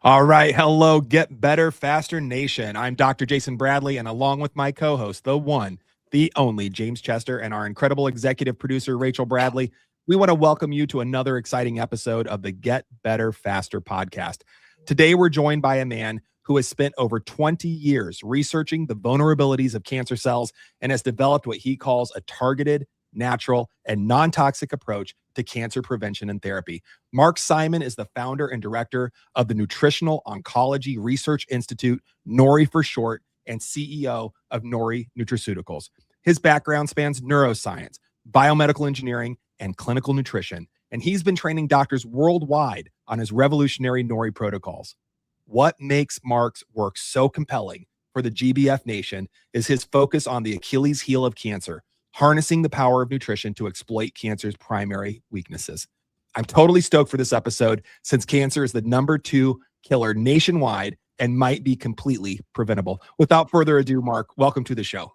All right. Hello, Get Better Faster Nation. I'm Dr. Jason Bradley, and along with my co host, the one, the only James Chester, and our incredible executive producer, Rachel Bradley, we want to welcome you to another exciting episode of the Get Better Faster podcast. Today, we're joined by a man who has spent over 20 years researching the vulnerabilities of cancer cells and has developed what he calls a targeted, natural, and non toxic approach to cancer prevention and therapy. Mark Simon is the founder and director of the Nutritional Oncology Research Institute, NORI for short, and CEO of NORI Nutraceuticals. His background spans neuroscience, biomedical engineering, and clinical nutrition, and he's been training doctors worldwide on his revolutionary NORI protocols. What makes Mark's work so compelling for the GBF Nation is his focus on the Achilles heel of cancer, harnessing the power of nutrition to exploit cancer's primary weaknesses. I'm totally stoked for this episode since cancer is the #2 killer nationwide and might be completely preventable. Without further ado, Mark, welcome to the show.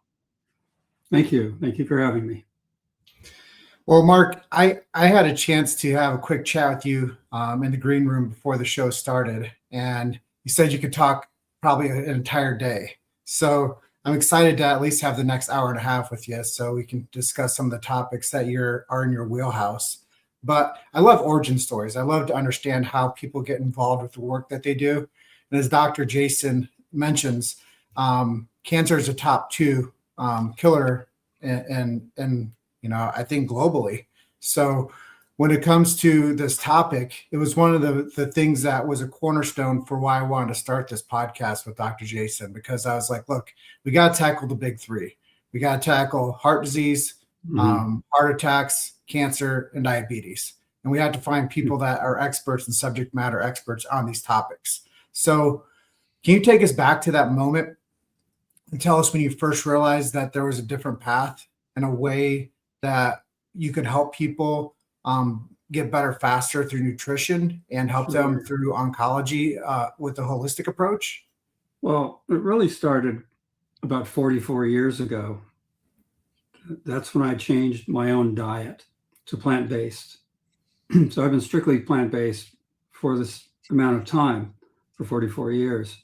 Thank you. Thank you for having me. Well, Mark, I had a chance to have a quick chat with you in the green room before the show started, and you said you could talk probably an entire day. So I'm excited to at least have the next hour and a half with you so we can discuss some of the topics that are in your wheelhouse. But I love origin stories. I love to understand how people get involved with the work that they do. And as Dr. Jason mentions, cancer is a top 2 killer and I think globally. So when it comes to this topic, it was one of the things that was a cornerstone for why I wanted to start this podcast with Dr. Jason, because I was like, look, we got to tackle the big 3. We got to tackle heart disease, heart attacks, cancer, and diabetes. And we had to find people that are experts and subject matter experts on these topics. So can you take us back to that moment and tell us when you first realized that there was a different path and a way that you could help people get better faster through nutrition and help them through oncology with a holistic approach? Well, it really started about 44 years ago. That's when I changed my own diet to plant-based. So I've been strictly plant-based for this amount of time, for 44 years.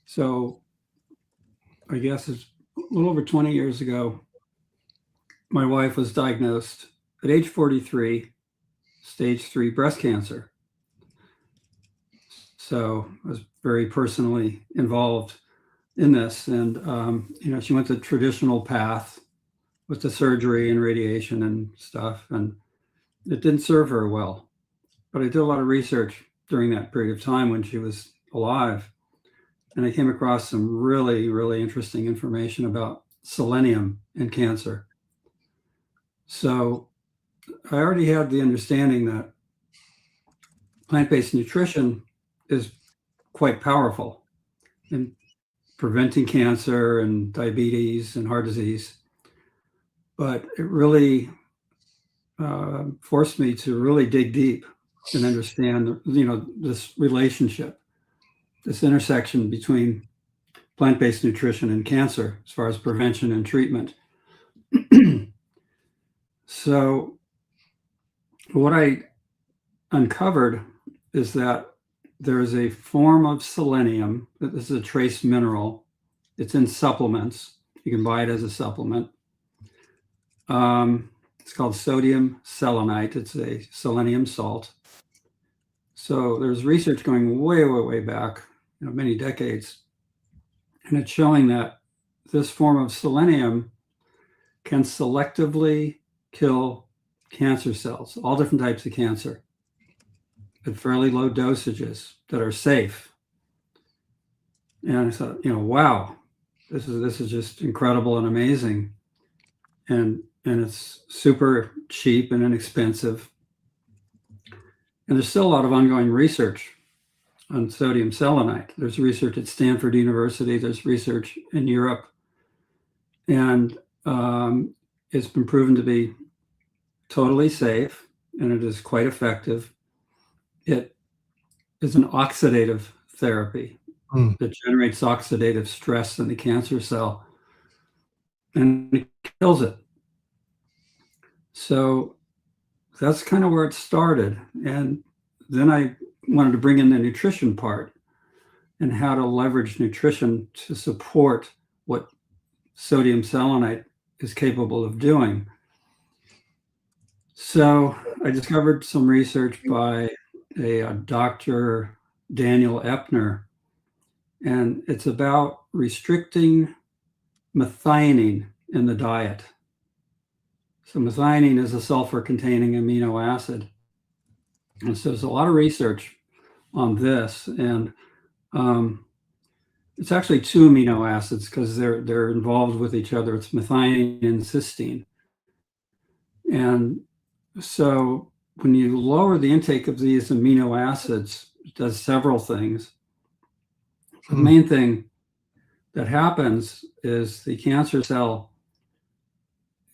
So I guess it's a little over 20 years ago, my wife was diagnosed at age 43, stage 3 breast cancer. So I was very personally involved in this. And, she went the traditional path with the surgery and radiation and stuff, and it didn't serve her well. But I did a lot of research during that period of time when she was alive. And I came across some really, really interesting information about selenium and cancer. So I already had the understanding that plant-based nutrition is quite powerful in preventing cancer and diabetes and heart disease. But it really forced me to really dig deep and understand, this relationship, this intersection between plant-based nutrition and cancer as far as prevention and treatment. So what I uncovered is that there is a form of selenium. This is a trace mineral. It's in supplements. You can buy it as a supplement. It's called sodium selenite. It's a selenium salt. So there's research going way, way, way back, many decades. And it's showing that this form of selenium can selectively kill cancer cells, all different types of cancer, at fairly low dosages that are safe. And I thought, wow, this is just incredible and amazing. And it's super cheap and inexpensive. And there's still a lot of ongoing research on sodium selenite. There's research at Stanford University. There's research in Europe. And it's been proven to be totally safe, and it is quite effective. It is an oxidative therapy that generates oxidative stress in the cancer cell, and it kills it. So that's kind of where it started. And then I wanted to bring in the nutrition part and how to leverage nutrition to support what sodium selenite is capable of doing. So I discovered some research by a Dr. Daniel Epner, and it's about restricting methionine in the diet. So methionine is a sulfur-containing amino acid. And so there's a lot of research on this, and it's actually two amino acids because they're involved with each other. It's methionine and cysteine. And so when you lower the intake of these amino acids, it does several things. The main thing that happens is the cancer cell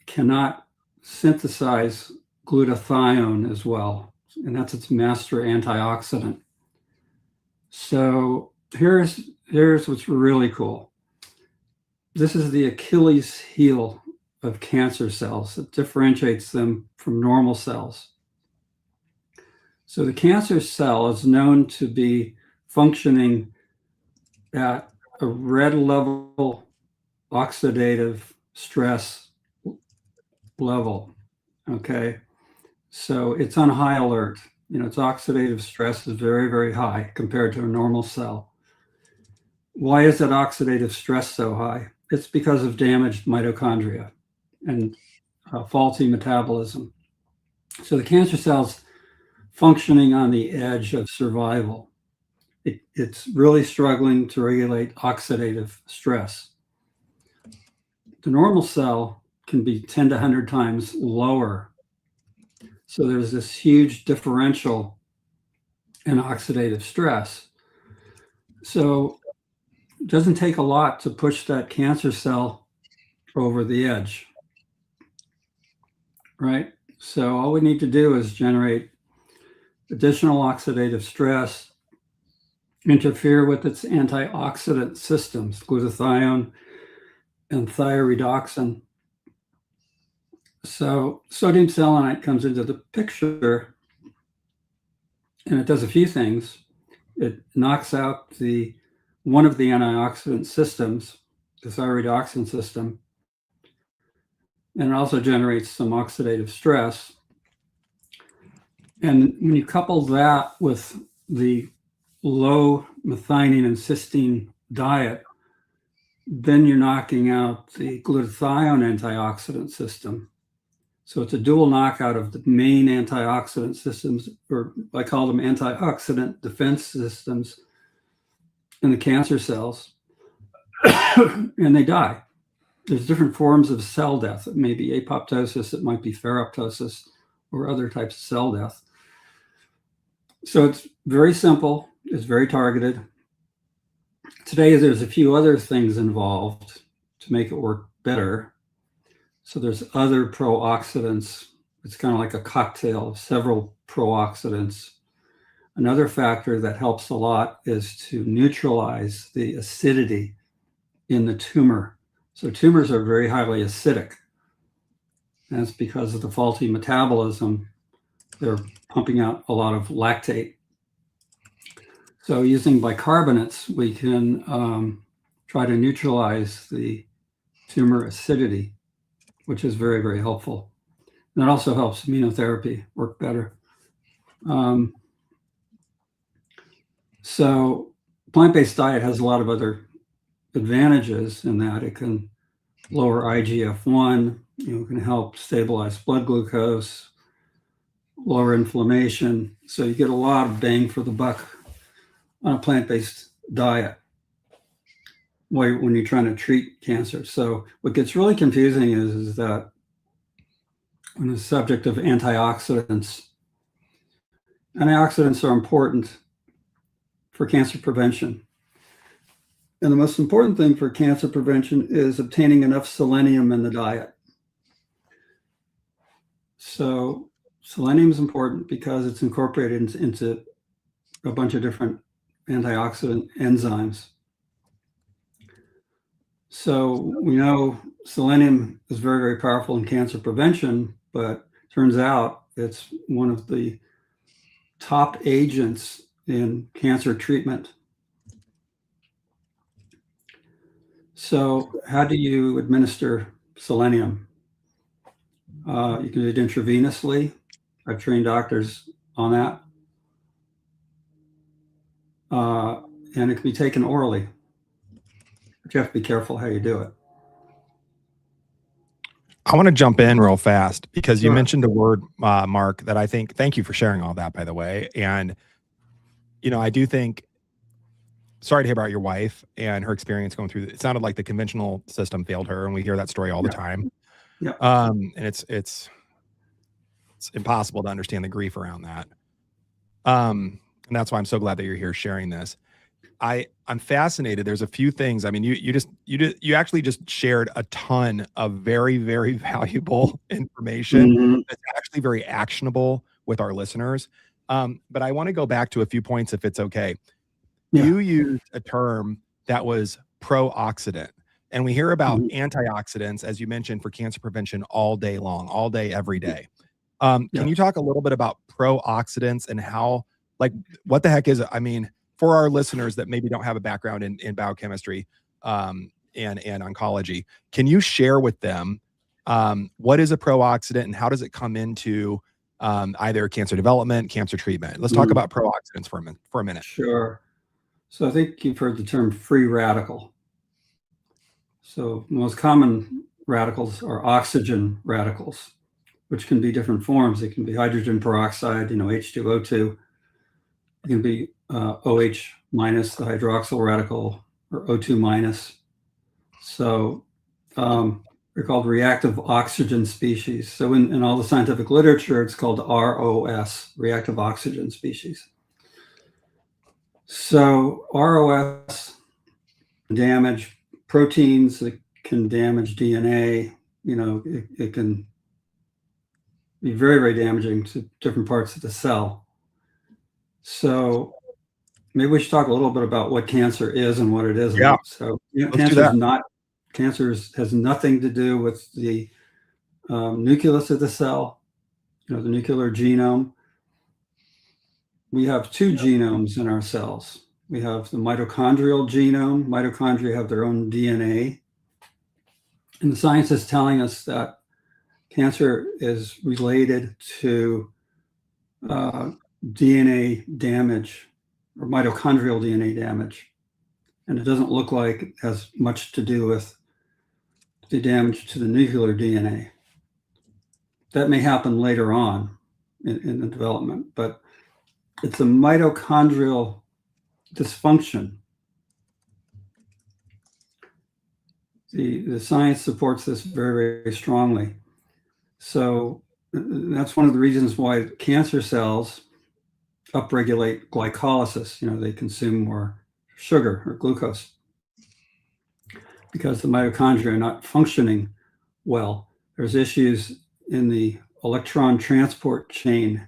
cannot synthesize glutathione as well, and that's its master antioxidant. So here's what's really cool. This is the Achilles heel of cancer cells. It differentiates them from normal cells. So the cancer cell is known to be functioning at a red level oxidative stress level. Okay, so it's on high alert. Its oxidative stress is very, very high compared to a normal cell. Why is that oxidative stress so high? It's because of damaged mitochondria and faulty metabolism. So the cancer cell's functioning on the edge of survival. It's really struggling to regulate oxidative stress. The normal cell can be 10 to 100 times lower. So there's this huge differential in oxidative stress. So it doesn't take a lot to push that cancer cell over the edge, right? So all we need to do is generate additional oxidative stress, interfere with its antioxidant systems, glutathione and thioredoxin. So sodium selenite comes into the picture, and it does a few things. It knocks out one of the antioxidant systems, the thioredoxin system, and it also generates some oxidative stress. And when you couple that with the low methionine and cysteine diet, then you're knocking out the glutathione antioxidant system. So it's a dual knockout of the main antioxidant systems, or I call them antioxidant defense systems in the cancer cells, and they die. There's different forms of cell death. It may be apoptosis, it might be ferroptosis, or other types of cell death. So it's very simple, it's very targeted. Today, there's a few other things involved to make it work better. So there's other pro-oxidants. It's kind of like a cocktail of several pro-oxidants. Another factor that helps a lot is to neutralize the acidity in the tumor. So tumors are very highly acidic. And that's because of the faulty metabolism. They're pumping out a lot of lactate. So using bicarbonates, we can try to neutralize the tumor acidity, which is very, very helpful. And it also helps immunotherapy work better. So plant-based diet has a lot of other advantages in that it can lower IGF-1, it can help stabilize blood glucose, lower inflammation. So you get a lot of bang for the buck on a plant-based diet when you're trying to treat cancer. So what gets really confusing is that on the subject of antioxidants are important for cancer prevention. And the most important thing for cancer prevention is obtaining enough selenium in the diet. So selenium is important because it's incorporated into a bunch of different antioxidant enzymes. So we know selenium is very, very powerful in cancer prevention, but turns out it's one of the top agents in cancer treatment. So how do you administer selenium? You can do it intravenously. I've trained doctors on that. And it can be taken orally, but you have to be careful how you do it. I want to jump in real fast because you Sure. mentioned a word, Mark, that I think, thank you for sharing all that, by the way. And, you know, I do think, sorry to hear about your wife and her experience going through, it sounded like the conventional system failed her, and we hear that story all the time. Yeah. And it's impossible to understand the grief around that. And that's why I'm so glad that you're here sharing this. I'm fascinated. There's a few things. I mean, you actually just shared a ton of very, very valuable information that's actually very actionable with our listeners. But I want to go back to a few points if it's okay. Yeah. You used a term that was pro-oxidant, and we hear about antioxidants, as you mentioned, for cancer prevention all day long, all day, every day. Can you talk a little bit about pro-oxidants and how, like, what the heck is it? I mean, for our listeners that maybe don't have a background in biochemistry and oncology, can you share with them what is a pro-oxidant and how does it come into either cancer development, cancer treatment? Let's talk about pro-oxidants for a minute. Sure. So I think you've heard the term free radical. So the most common radicals are oxygen radicals, which can be different forms. It can be hydrogen peroxide, H2O2. It can be OH minus, the hydroxyl radical, or O2 minus. So they're called reactive oxygen species. So in all the scientific literature, it's called ROS, reactive oxygen species. So ROS damage proteins, it can damage DNA, it can be very, very damaging to different parts of the cell. So maybe we should talk a little bit about what cancer is and what it isn't. Yeah. So cancer has nothing to do with the nucleus of the cell, the nuclear genome. We have two genomes in our cells. We have the mitochondrial genome. Mitochondria have their own DNA. And the science is telling us that cancer is related to DNA damage or mitochondrial DNA damage. And it doesn't look like it has much to do with the damage to the nuclear DNA. That may happen later on in the development, but it's a mitochondrial dysfunction. The science supports this very, very strongly. So that's one of the reasons why cancer cells upregulate glycolysis. They consume more sugar or glucose because the mitochondria are not functioning well. There's issues in the electron transport chain.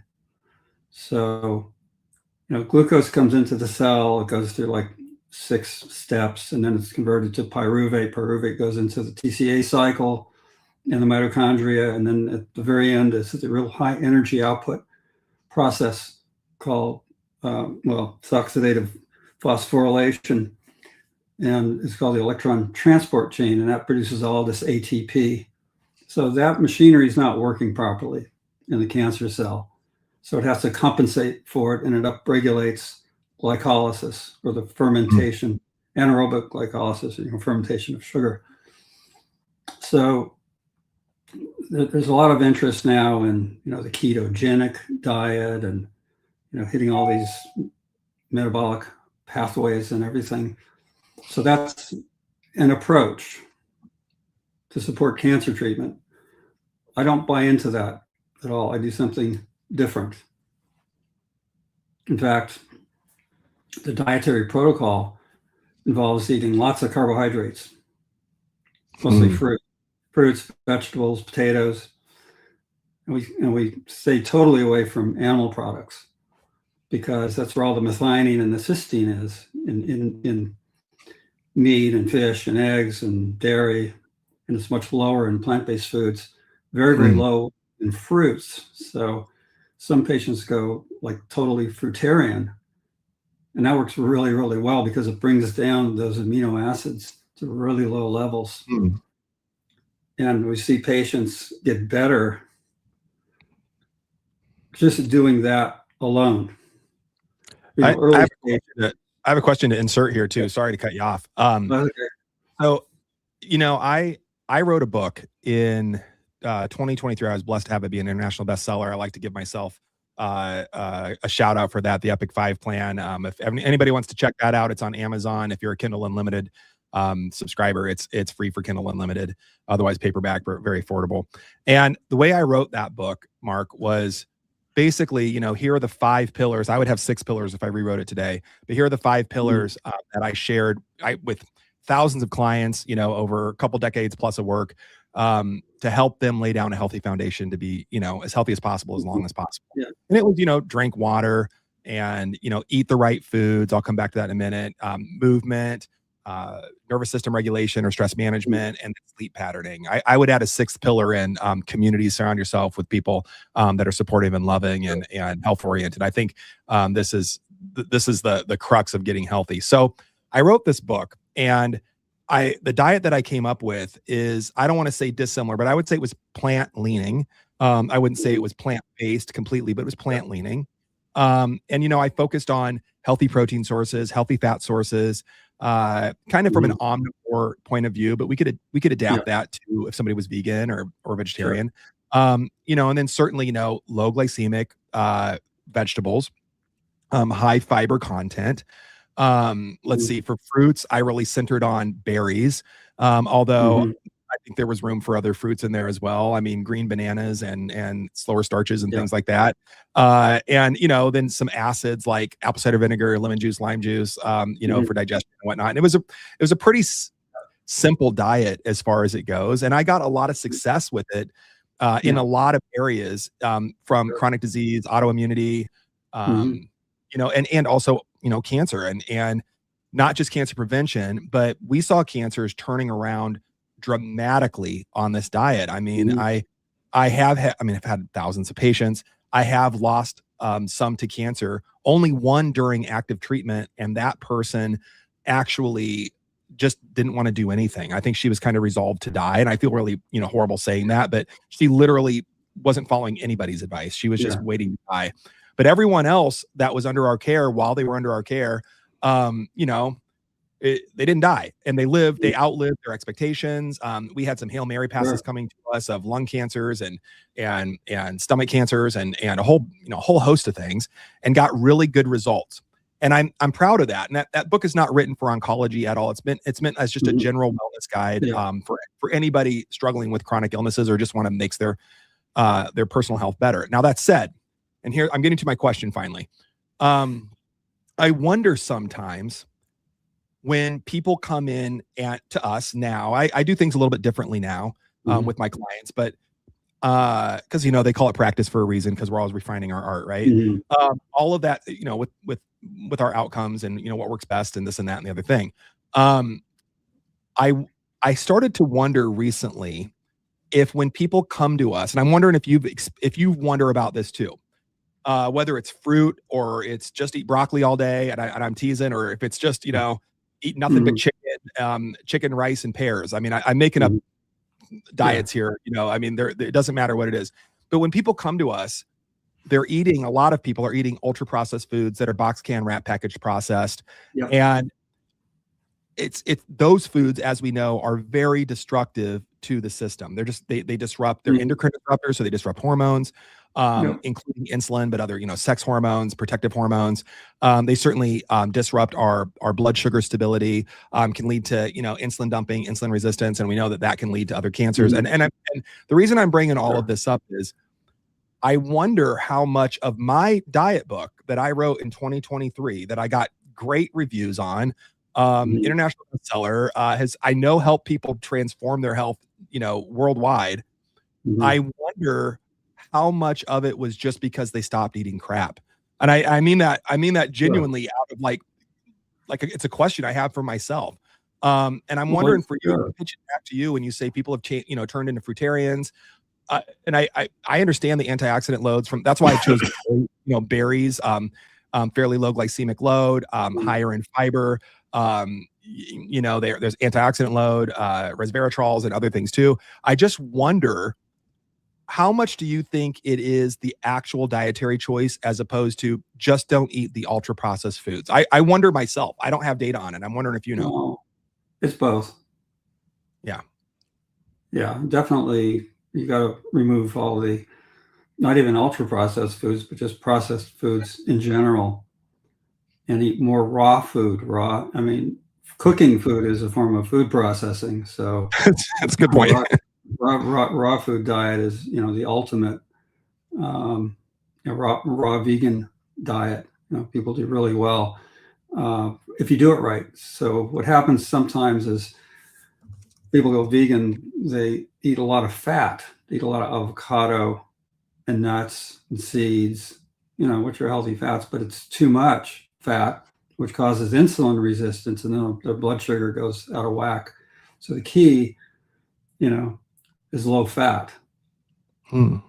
So, glucose comes into the cell, it goes through like 6 steps, and then it's converted to pyruvate. Pyruvate goes into the TCA cycle in the mitochondria, and then at the very end is the real high energy output process called, it's oxidative phosphorylation, and it's called the electron transport chain, and that produces all this ATP. So that machinery is not working properly in the cancer cell. So it has to compensate for it, and it upregulates glycolysis, or the fermentation, anaerobic glycolysis, fermentation of sugar. So there's a lot of interest now in, the ketogenic diet and, hitting all these metabolic pathways and everything. So that's an approach to support cancer treatment. I don't buy into that at all. I do something different. In fact, the dietary protocol involves eating lots of carbohydrates, mostly fruits, vegetables, potatoes, and we stay totally away from animal products because that's where all the methionine and the cysteine is in meat and fish and eggs and dairy, and it's much lower in plant-based foods, very, very low in fruits. So some patients go like totally fruitarian And that works really, really well because it brings down those amino acids to really low levels. Mm. And we see patients get better just doing that alone. I have a question to insert here too. Sorry to cut you off. Okay. So, I wrote a book in 2023. I was blessed to have it be an international bestseller. I like to give myself a shout out for that, the Epic 5 plan. If anybody wants to check that out, it's on Amazon. If you're a Kindle Unlimited subscriber, it's free for Kindle Unlimited. Otherwise, paperback, but very affordable. And the way I wrote that book, Mark, was basically, here are the 5 pillars. I would have 6 pillars if I rewrote it today, but here are the 5 pillars that I shared with thousands of clients, over a couple decades plus of work, to help them lay down a healthy foundation to be, as healthy as possible, as long as possible. Yeah. And it was, drink water and, eat the right foods. I'll come back to that in a minute. Movement, nervous system regulation or stress management, and sleep patterning. I would add a 6th pillar in community. Surround yourself with people that are supportive and loving and health oriented. I think this is the crux of getting healthy. So I wrote this book, and the diet that I came up with is, I don't want to say dissimilar, but I would say it was plant leaning. I wouldn't say it was plant based completely, but it was plant leaning. And I focused on healthy protein sources, healthy fat sources, kind of from an omnivore point of view, but we could adapt that to if somebody was vegan or vegetarian. And then certainly, low glycemic vegetables, high fiber content. Let's see, for fruits, I really centered on berries. Although I think there was room for other fruits in there as well. I mean, green bananas and slower starches and things like that. And, then some acids like apple cider vinegar, lemon juice, lime juice, for digestion and whatnot. And it was a pretty simple diet as far as it goes. And I got a lot of success with it, in a lot of areas, from chronic disease, autoimmunity, and also, cancer and not just cancer prevention, but we saw cancers turning around dramatically on this diet. I mean, I've had thousands of patients. I have lost some to cancer, only one during active treatment. And that person actually just didn't want to do anything. I think she was kind of resolved to die. And I feel really, horrible saying that, but she literally wasn't following anybody's advice. She was just waiting to die. But everyone else that was under our care, while they were under our care, they didn't die, and they outlived their expectations. We had some Hail Mary passes coming to us of lung cancers and stomach cancers and a whole host of things, and got really good results. And I'm proud of that. And that book is not written for oncology at all. It's meant as just a general wellness guide for anybody struggling with chronic illnesses or just want to make their personal health better. Now, that said, and here I'm getting to my question finally. I wonder sometimes when people come in to us now, I do things a little bit differently now with my clients, but because they call it practice for a reason, because we're always refining our art, right? All of that, with our outcomes and what works best and this and that and the other thing. I started to wonder recently if when people come to us, and I'm wondering if you wonder about this too. Whether it's fruit or it's just eat broccoli all day, and I'm teasing, or if it's just, eat nothing but chicken, rice, and pears. I mean, I'm making up diets here, it doesn't matter what it is. But when people come to us, a lot of people are eating ultra processed foods that are box can, wrap packaged, processed. And it's those foods, as we know, are very destructive to the system. They disrupt, they're endocrine disruptors, so they disrupt hormones. Including insulin, but other, sex hormones, protective hormones. They certainly disrupt our blood sugar stability, can lead to, insulin dumping, insulin resistance. And we know that can lead to other cancers. And the reason I'm bringing all of this up is I wonder how much of my diet book that I wrote in 2023 that I got great reviews on, international bestseller, has, I know, helped people transform their health, worldwide. I wonder how much of it was just because they stopped eating crap. And I mean that genuinely out of like it's a question I have for myself. And I'm wondering for you, to pitch it back to you when you say people have turned into fruitarians. And I understand the antioxidant loads that's why I chose, berries. fairly low glycemic load, higher in fiber. There's antioxidant load, resveratrols, and other things too. I just wonder, how much do you think it is the actual dietary choice as opposed to just don't eat the ultra processed foods? I wonder myself. I don't have data on it. I'm wondering if you know. No, it's both. Yeah. Yeah, definitely. You got to remove all the, not even ultra processed foods, but just processed foods in general, and eat more raw food. I mean, cooking food is a form of food processing. So that's a good point. Raw food diet is, the ultimate raw vegan diet. People do really well if you do it right. So what happens sometimes is people go vegan, they eat a lot of fat, they eat a lot of avocado and nuts and seeds, which are healthy fats, but it's too much fat, which causes insulin resistance, and then their blood sugar goes out of whack. So the key, is low fat. Yeah,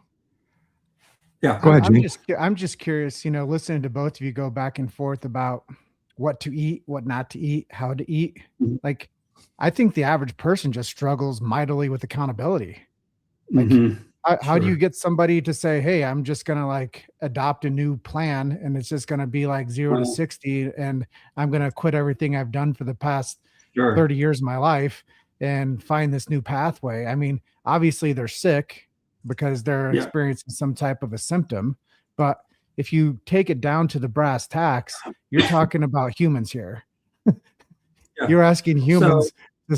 go ahead, Jimmy. I'm just curious, listening to both of you go back and forth about what to eat, what not to eat, how to eat. Mm-hmm. Like, I think the average person just struggles mightily with accountability. Like, how do you get somebody to say, hey, I'm just going to adopt a new plan, and it's just going to be 0 to 60, and I'm going to quit everything I've done for the past 30 years of my life and find this new pathway? I mean, obviously they're sick because they're experiencing some type of a symptom, but if you take it down to the brass tacks, you're talking about humans here. You're asking humans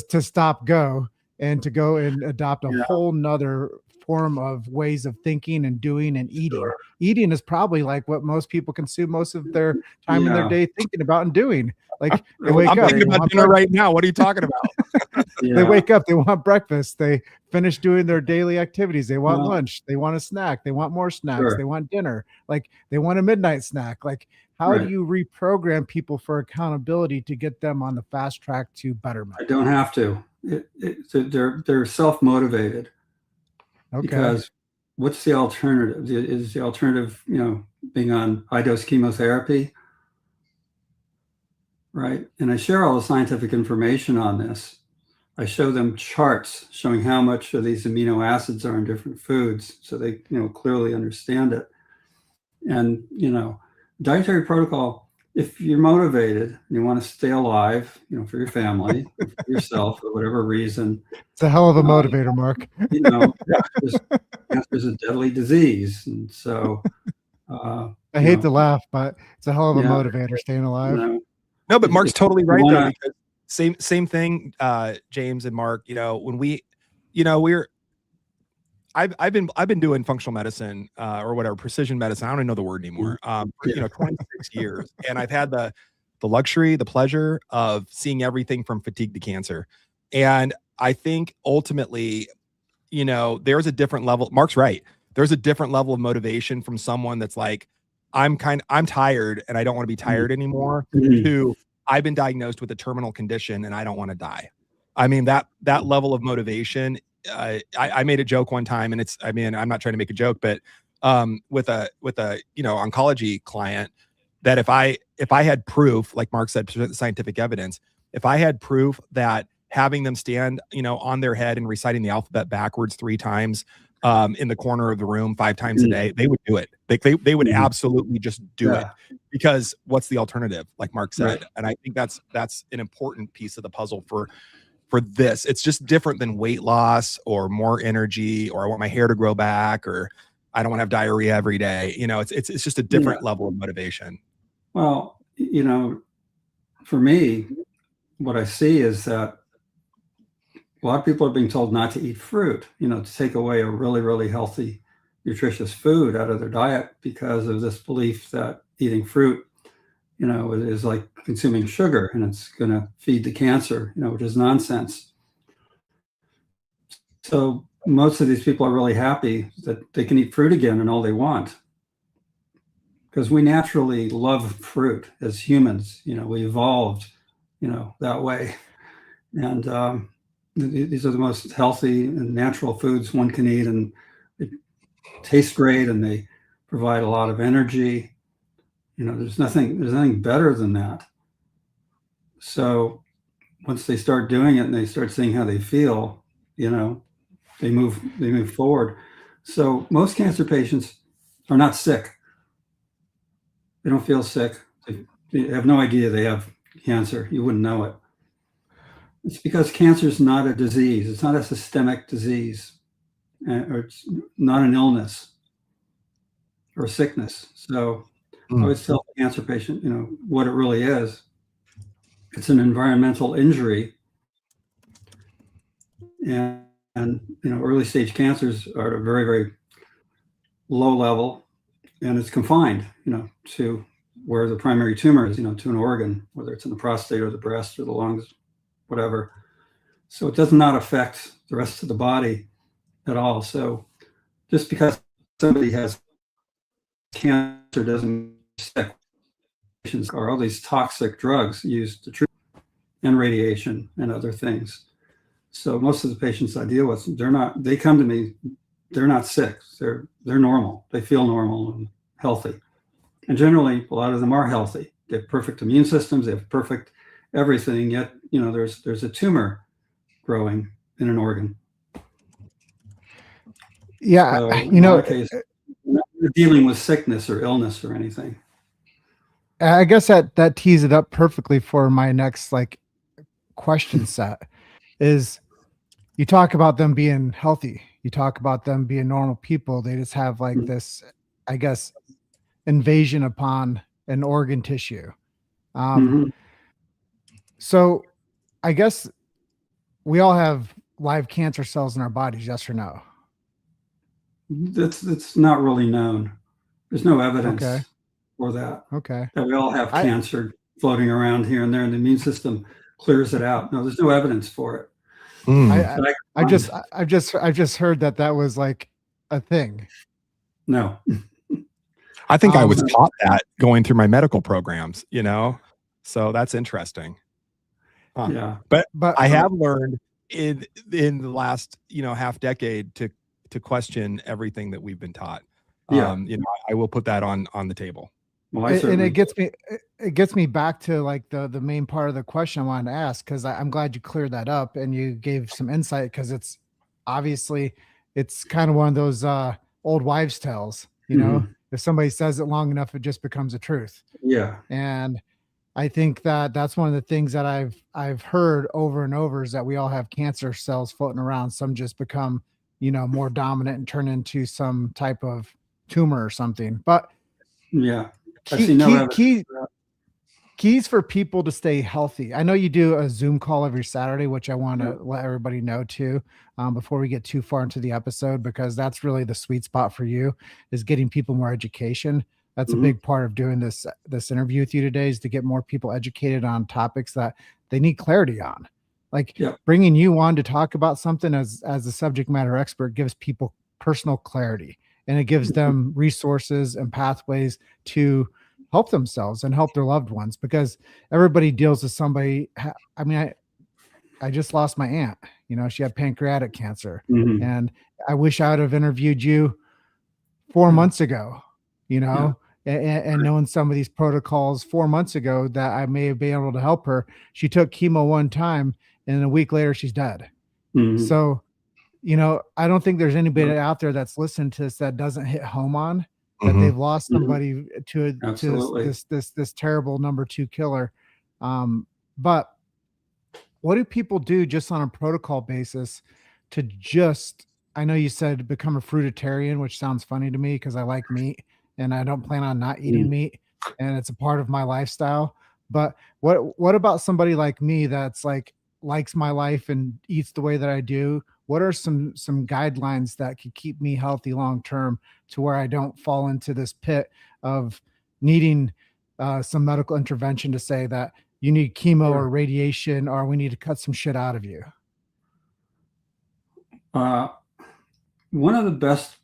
to stop go and to go and adopt a whole nother form of ways of thinking and doing and eating. Eating is probably what most people consume most of their time in their day thinking about and doing. They wake I'm up, thinking about dinner right now. What are you talking about? They wake up, they want breakfast, they finish doing their daily activities, they want lunch, they want a snack, they want more snacks, they want dinner, they want a midnight snack. How do you reprogram people for accountability to get them on the fast track to betterment? I don't have to. They're self-motivated. Okay. Because what's the alternative? Is the alternative, being on high-dose chemotherapy? Right. And I share all the scientific information on this. I show them charts showing how much of these amino acids are in different foods, so they, clearly understand it. And, dietary protocol, if you're motivated and you want to stay alive, for your family, for yourself, for whatever reason. It's a hell of a motivator, Mark. Cancer is a deadly disease. And so I hate to laugh, but it's a hell of a motivator, staying alive. No, but Mark's totally right though, because same thing, James and Mark, when I've been doing functional medicine or whatever, precision medicine. I don't even know the word anymore. For 26 years, and I've had the luxury, the pleasure of seeing everything from fatigue to cancer. And I think ultimately, there's a different level. Mark's right. There's a different level of motivation from someone that's I'm tired and I don't want to be tired anymore, to I've been diagnosed with a terminal condition and I don't want to die. I mean, that level of motivation. I made a joke one time, and I'm not trying to make a joke, but with a oncology client, that if I had proof, like Mark said, scientific evidence, if I had proof that having them stand, on their head and reciting the alphabet backwards 3 times in the corner of the room 5 times a day, they would do it. They would absolutely just do it, because what's the alternative, like Mark said? Right. And I think that's an important piece of the puzzle for this. It's just different than weight loss or more energy, or I want my hair to grow back, or I don't want to have diarrhea every day. It's just a different level of motivation. Well, for me, what I see is that a lot of people are being told not to eat fruit, to take away a really, really healthy, nutritious food out of their diet, because of this belief that eating fruit, is like consuming sugar and it's going to feed the cancer, which is nonsense. So most of these people are really happy that they can eat fruit again and all they want, because we naturally love fruit as humans. We evolved, that way. And these are the most healthy and natural foods one can eat, and they taste great and they provide a lot of energy. there's nothing better than that. So once they start doing it and they start seeing how they feel, they move forward. So most cancer patients are not sick. They don't feel sick. They have no idea they have cancer. You wouldn't know it. It's because cancer is not a disease. It's not a systemic disease, or it's not an illness or a sickness. So I always tell the cancer patient, what it really is. It's an environmental injury. And early stage cancers are at a very, very low level, and it's confined, to where the primary tumor is, to an organ, whether it's in the prostate or the breast or the lungs, whatever. So it does not affect the rest of the body at all. So just because somebody has cancer doesn't affect patients or all these toxic drugs used to treat, and radiation and other things. So most of the patients I deal with, they come to me, they're not sick. They're normal. They feel normal and healthy. And generally, a lot of them are healthy. They have perfect immune systems. They have perfect everything. Yet, there's a tumor growing in an organ. Yeah. So in our case, we're not dealing with sickness or illness or anything. I guess that tees it up perfectly for my next question set is you talk about them being healthy. You talk about them being normal people. They just have this, I guess, invasion upon an organ tissue. So I guess we all have live cancer cells in our bodies, yes or no? That's not really known. There's no evidence for that. Okay. That we all have cancer floating around here and there, and the immune system clears it out. No, there's no evidence for it. I've just heard that was a thing. No. I think I was taught that going through my medical programs, so that's interesting. Yeah. But I have learned in the last, half decade to question everything that we've been taught. Yeah. I will put that on the table. Well, and it gets me back to the main part of the question I wanted to ask, because I'm glad you cleared that up and you gave some insight, because it's obviously it's kind of one of those old wives' tales, if somebody says it long enough, it just becomes a truth. Yeah. And I think that's one of the things that I've heard over and over is that we all have cancer cells floating around. Some just become, more dominant and turn into some type of tumor or something. But yeah. Keys for people to stay healthy. I know you do a Zoom call every Saturday, which I want to let everybody know too, before we get too far into the episode, because that's really the sweet spot for you, is getting people more education. That's a big part of doing this interview with you today, is to get more people educated on topics that they need clarity on. Bringing you on to talk about something as a subject matter expert gives people personal clarity, and it gives them resources and pathways to help themselves and help their loved ones, because everybody deals with somebody. I mean, I just lost my aunt, she had pancreatic cancer, and I wish I would have interviewed you 4 months ago, and knowing some of these protocols 4 months ago, that I may have been able to help her. She took chemo one time and a week later she's dead. So, I don't think there's anybody out there that's listening to this that doesn't hit home on that they've lost somebody to this terrible number 2 killer. But what do people do just on a protocol basis to just, I know you said become a fruitarian, which sounds funny to me because I like meat and I don't plan on not eating meat, and it's a part of my lifestyle. But what about somebody like me that's likes my life and eats the way that I do? What are some guidelines that could keep me healthy long term, to where I don't fall into this pit of needing some medical intervention to say that you need chemo or radiation, or we need to cut some shit out of you? One of the best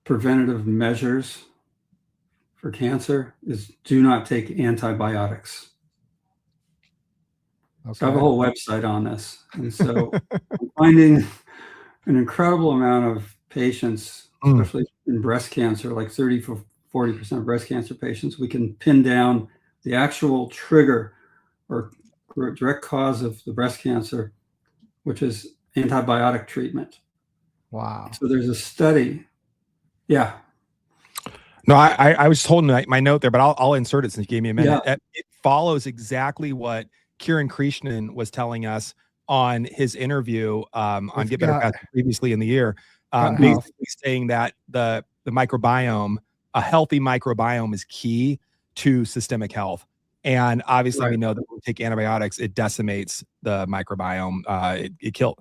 preventative measures for cancer is do not take antibiotics. Okay. So I have a whole website on this. And so I'm finding an incredible amount of patients, especially in breast cancer, like 30 to 40% of breast cancer patients, we can pin down the actual trigger or direct cause of the breast cancer, which is antibiotic treatment. Wow. So there's a study. Yeah. No, I was holding my note there, but I'll insert it since you gave me a minute. Yeah. It follows exactly what Kiran Krishnan was telling us on his interview on With Get Better gut. Faster previously in the year, Gut health. basically saying that the microbiome, a healthy microbiome, is key to systemic health. And obviously, Right. we know that when we take antibiotics, it decimates the microbiome. It kills.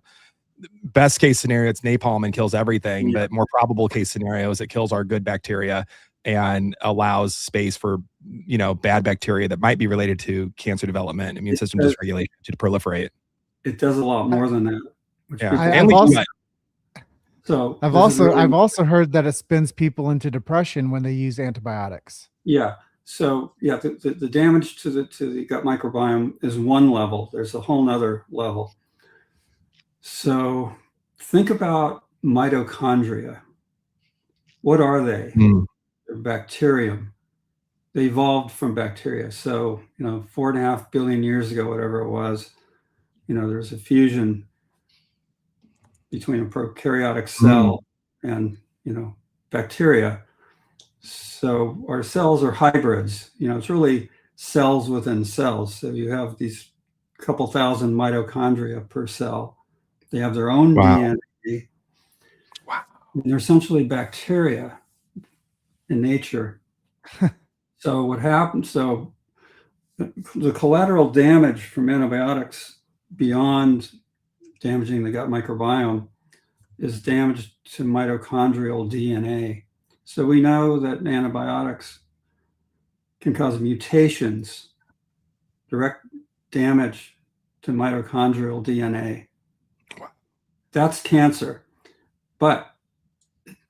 Best case scenario, it's napalm and kills everything. Yeah. But more probable case scenario is it kills our good bacteria and allows space for bad bacteria that might be related to cancer development, immune system dysregulation to proliferate. It does a lot more than that. Which Yeah, people- and I've we also- do it. So I've this is really- also heard that it spins people into depression when they use antibiotics. Yeah. So yeah, the damage to the gut microbiome is one level. There's a whole nother level. So think about mitochondria. What are they? They're bacterium. They evolved from bacteria. So 4.5 billion years ago, whatever it was, there's a fusion between a prokaryotic cell and bacteria. So our cells are hybrids. It's really cells within cells. So you have these couple thousand mitochondria per cell. They have their own DNA. Wow. And they're essentially bacteria in nature. So what happens? So the collateral damage from antibiotics beyond damaging the gut microbiome is damage to mitochondrial DNA. So we know that antibiotics can cause mutations, direct damage to mitochondrial DNA. That's cancer, but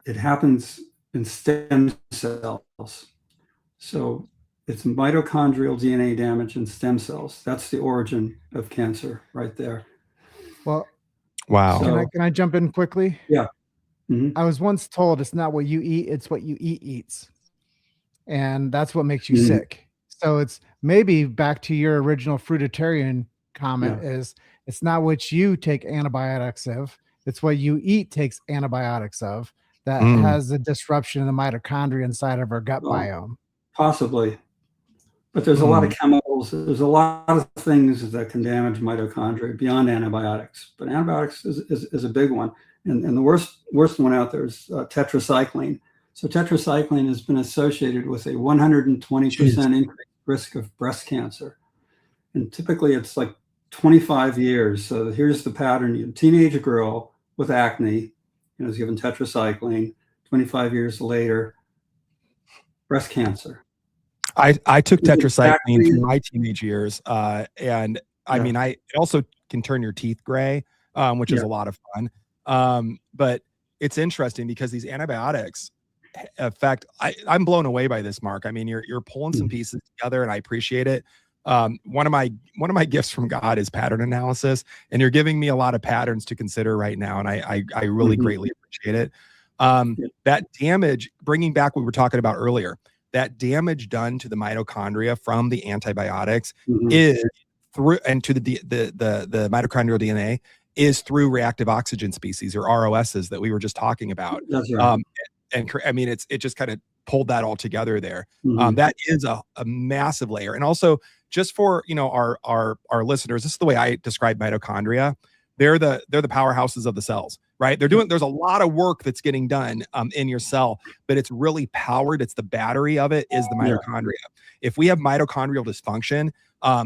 it happens in stem cells. So it's mitochondrial DNA damage in stem cells. That's the origin of cancer right there. Well, Wow. So- can I jump in quickly? Yeah. Mhm. I was once told it's not what you eat, it's what you eat eats. And that's what makes you Mhm. sick. So it's maybe back to your original fruitarian comment is it's not what you take antibiotics of, it's what you eat takes antibiotics of that has a disruption in the mitochondria inside of our gut Well, biome. Possibly. But there's a lot of chemicals. There's a lot of things that can damage mitochondria beyond antibiotics. But antibiotics is a big one. And the worst one out there is tetracycline. So tetracycline has been associated with a 120% increased risk of breast cancer. And typically it's like 25 years. So here's the pattern. A teenage girl with acne, is given tetracycline. 25 years later, breast cancer. I took tetracycline Exactly. through my teenage years, and I Yeah. mean, it also can turn your teeth gray, which is Yeah. a lot of fun. But it's interesting because these antibiotics affect. I'm blown away by this, Mark. I mean, you're pulling some pieces together, and I appreciate it. One of my gifts from God is pattern analysis, and you're giving me a lot of patterns to consider right now, and I really greatly appreciate it. That damage, bringing back what we were talking about earlier, that damage done to the mitochondria from the antibiotics is through, and to the mitochondrial DNA is through reactive oxygen species, or ROSs, that we were just talking about. That's right. And I mean, it just kind of pulled that all together there. Mhm. That is a massive layer. And also, just for our listeners, this is the way I describe mitochondria. They're the powerhouses of the cells, right? There's a lot of work that's getting done in your cell, but it's really powered. It's the battery of it is the mitochondria. If we have mitochondrial dysfunction,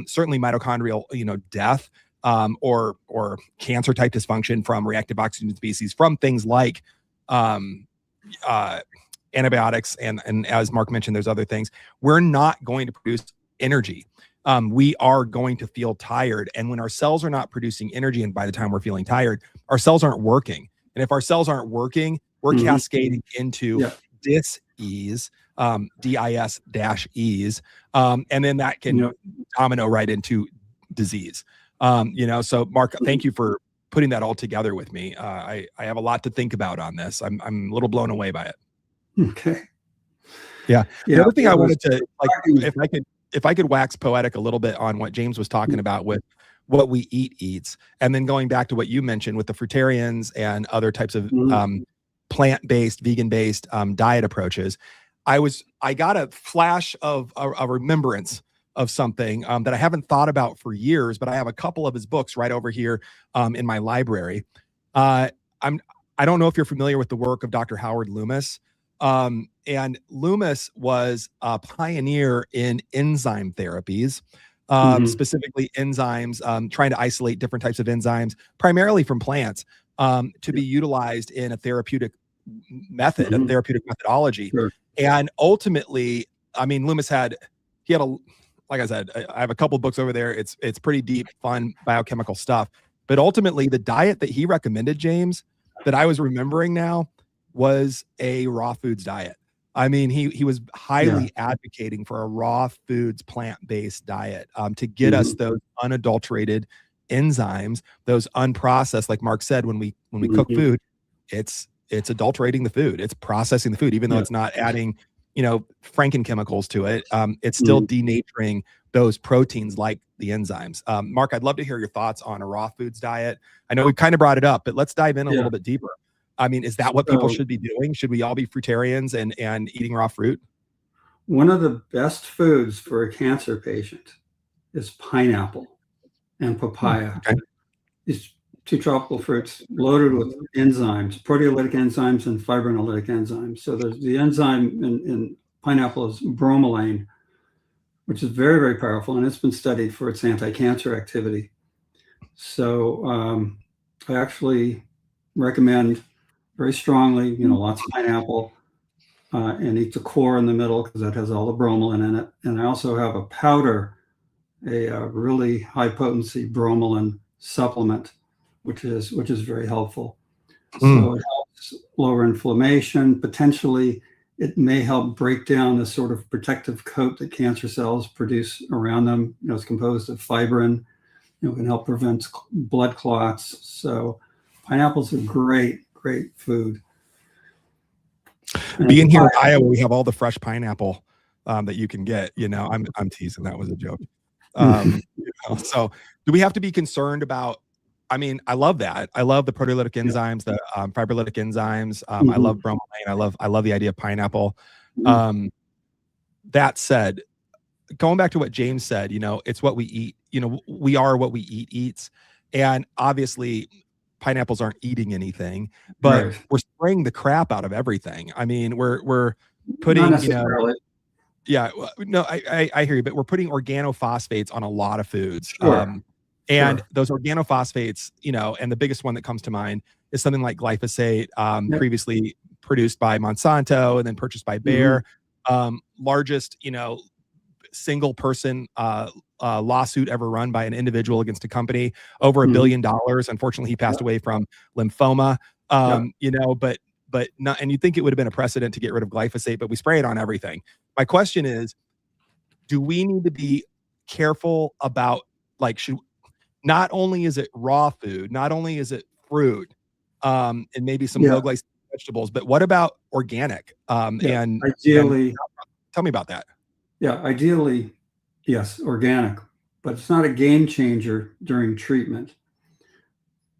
certainly mitochondrial, death, or cancer type dysfunction from reactive oxygen species, from things like antibiotics, and as Mark mentioned, there's other things, we're not going to produce energy. We are going to feel tired. And when our cells are not producing energy, and by the time we're feeling tired, our cells aren't working. And if our cells aren't working, we're cascading into dis-ease, DIS-ease. And then that can domino right into disease. So Mark, thank you for putting that all together with me. I have a lot to think about on this. I'm a little blown away by it. Okay. Yeah. Yeah, The other thing it I was wanted to like, shocking. if I could wax poetic a little bit on what James was talking about with what we eat eats, and then going back to what you mentioned with the fruitarians and other types of Mhm. plant-based, vegan-based diet approaches. I got a flash of a remembrance of something that I haven't thought about for years, but I have a couple of his books right over here in my library. Uh, I'm I don't know if you're familiar with the work of Dr. Howard Loomis. And Loomis was a pioneer in enzyme therapies, Mhm. specifically enzymes, trying to isolate different types of enzymes, primarily from plants, to be utilized in a therapeutic method, a Mhm. therapeutic methodology. Sure. And ultimately, I mean, Loomis he had a, like I said, I have a couple books over there. It's pretty deep, fun biochemical stuff. But ultimately, the diet that he recommended, James, that I was remembering now, was a raw foods diet. I mean, he was Yeah. highly advocating for a raw foods plant-based diet to get us Mhm. those unadulterated enzymes, those unprocessed, like Mark said, when we cook Mhm. food, it's adulterating the food. It's processing the food, even though Yeah. it's not adding, frankenchemicals to it. It's still Mhm. denaturing those proteins like the enzymes. Mark, I'd love to hear your thoughts on a raw foods diet. I know we kind of brought it up, but let's dive in a Yeah. little bit deeper. I mean, is that what people So should be doing? Should we all be fruitarians and eating raw fruit? one of the best foods for a cancer patient is pineapple and papaya. Okay. These two tropical fruits loaded with enzymes, proteolytic enzymes and fibrinolytic enzymes. So there's the enzyme in pineapple is bromelain, which is very, very powerful, and it's been studied for its anti-cancer activity. So I actually recommend very strongly, lots of pineapple, and eat the core in the middle because that has all the bromelain in it. And I also have a powder, a really high potency bromelain supplement, which is very helpful. Mm. So it helps lower inflammation. Potentially, it may help break down the sort of protective coat that cancer cells produce around them. It's composed of fibrin. Can help prevent blood clots. So pineapple's a great, great food. And Being here in Iowa, we have all the fresh pineapple that you can get. I'm teasing. That was a joke. So do we have to be concerned about? I mean, I love that. I love the proteolytic enzymes, the fibrolytic enzymes. I love bromelain. I love the idea of pineapple. That said, going back to what James said, it's what we eat. We are what we eat eats, and obviously, pineapples aren't eating anything, but Right. we're spraying the crap out of everything. I mean, we're Not putting, necessarily. yeah, no, I hear you, but we're putting organophosphates on a lot of foods. Sure. And Sure. those organophosphates, and the biggest one that comes to mind is something like glyphosate, Yep. previously produced by Monsanto and then purchased by Bayer. Largest, single person lawsuit ever run by an individual against a company, over $1 billion. Unfortunately, he passed away from lymphoma. But not, and you'd think it would have been a precedent to get rid of glyphosate, but we spray it on everything. My question is, do we need to be careful about, like, not only is it raw food, not only is it fruit, and maybe some Yeah. low glycemic vegetables, but what about organic? Yeah. And Ideally, tell me about that. ideally, yes, organic, but it's not a game changer during treatment.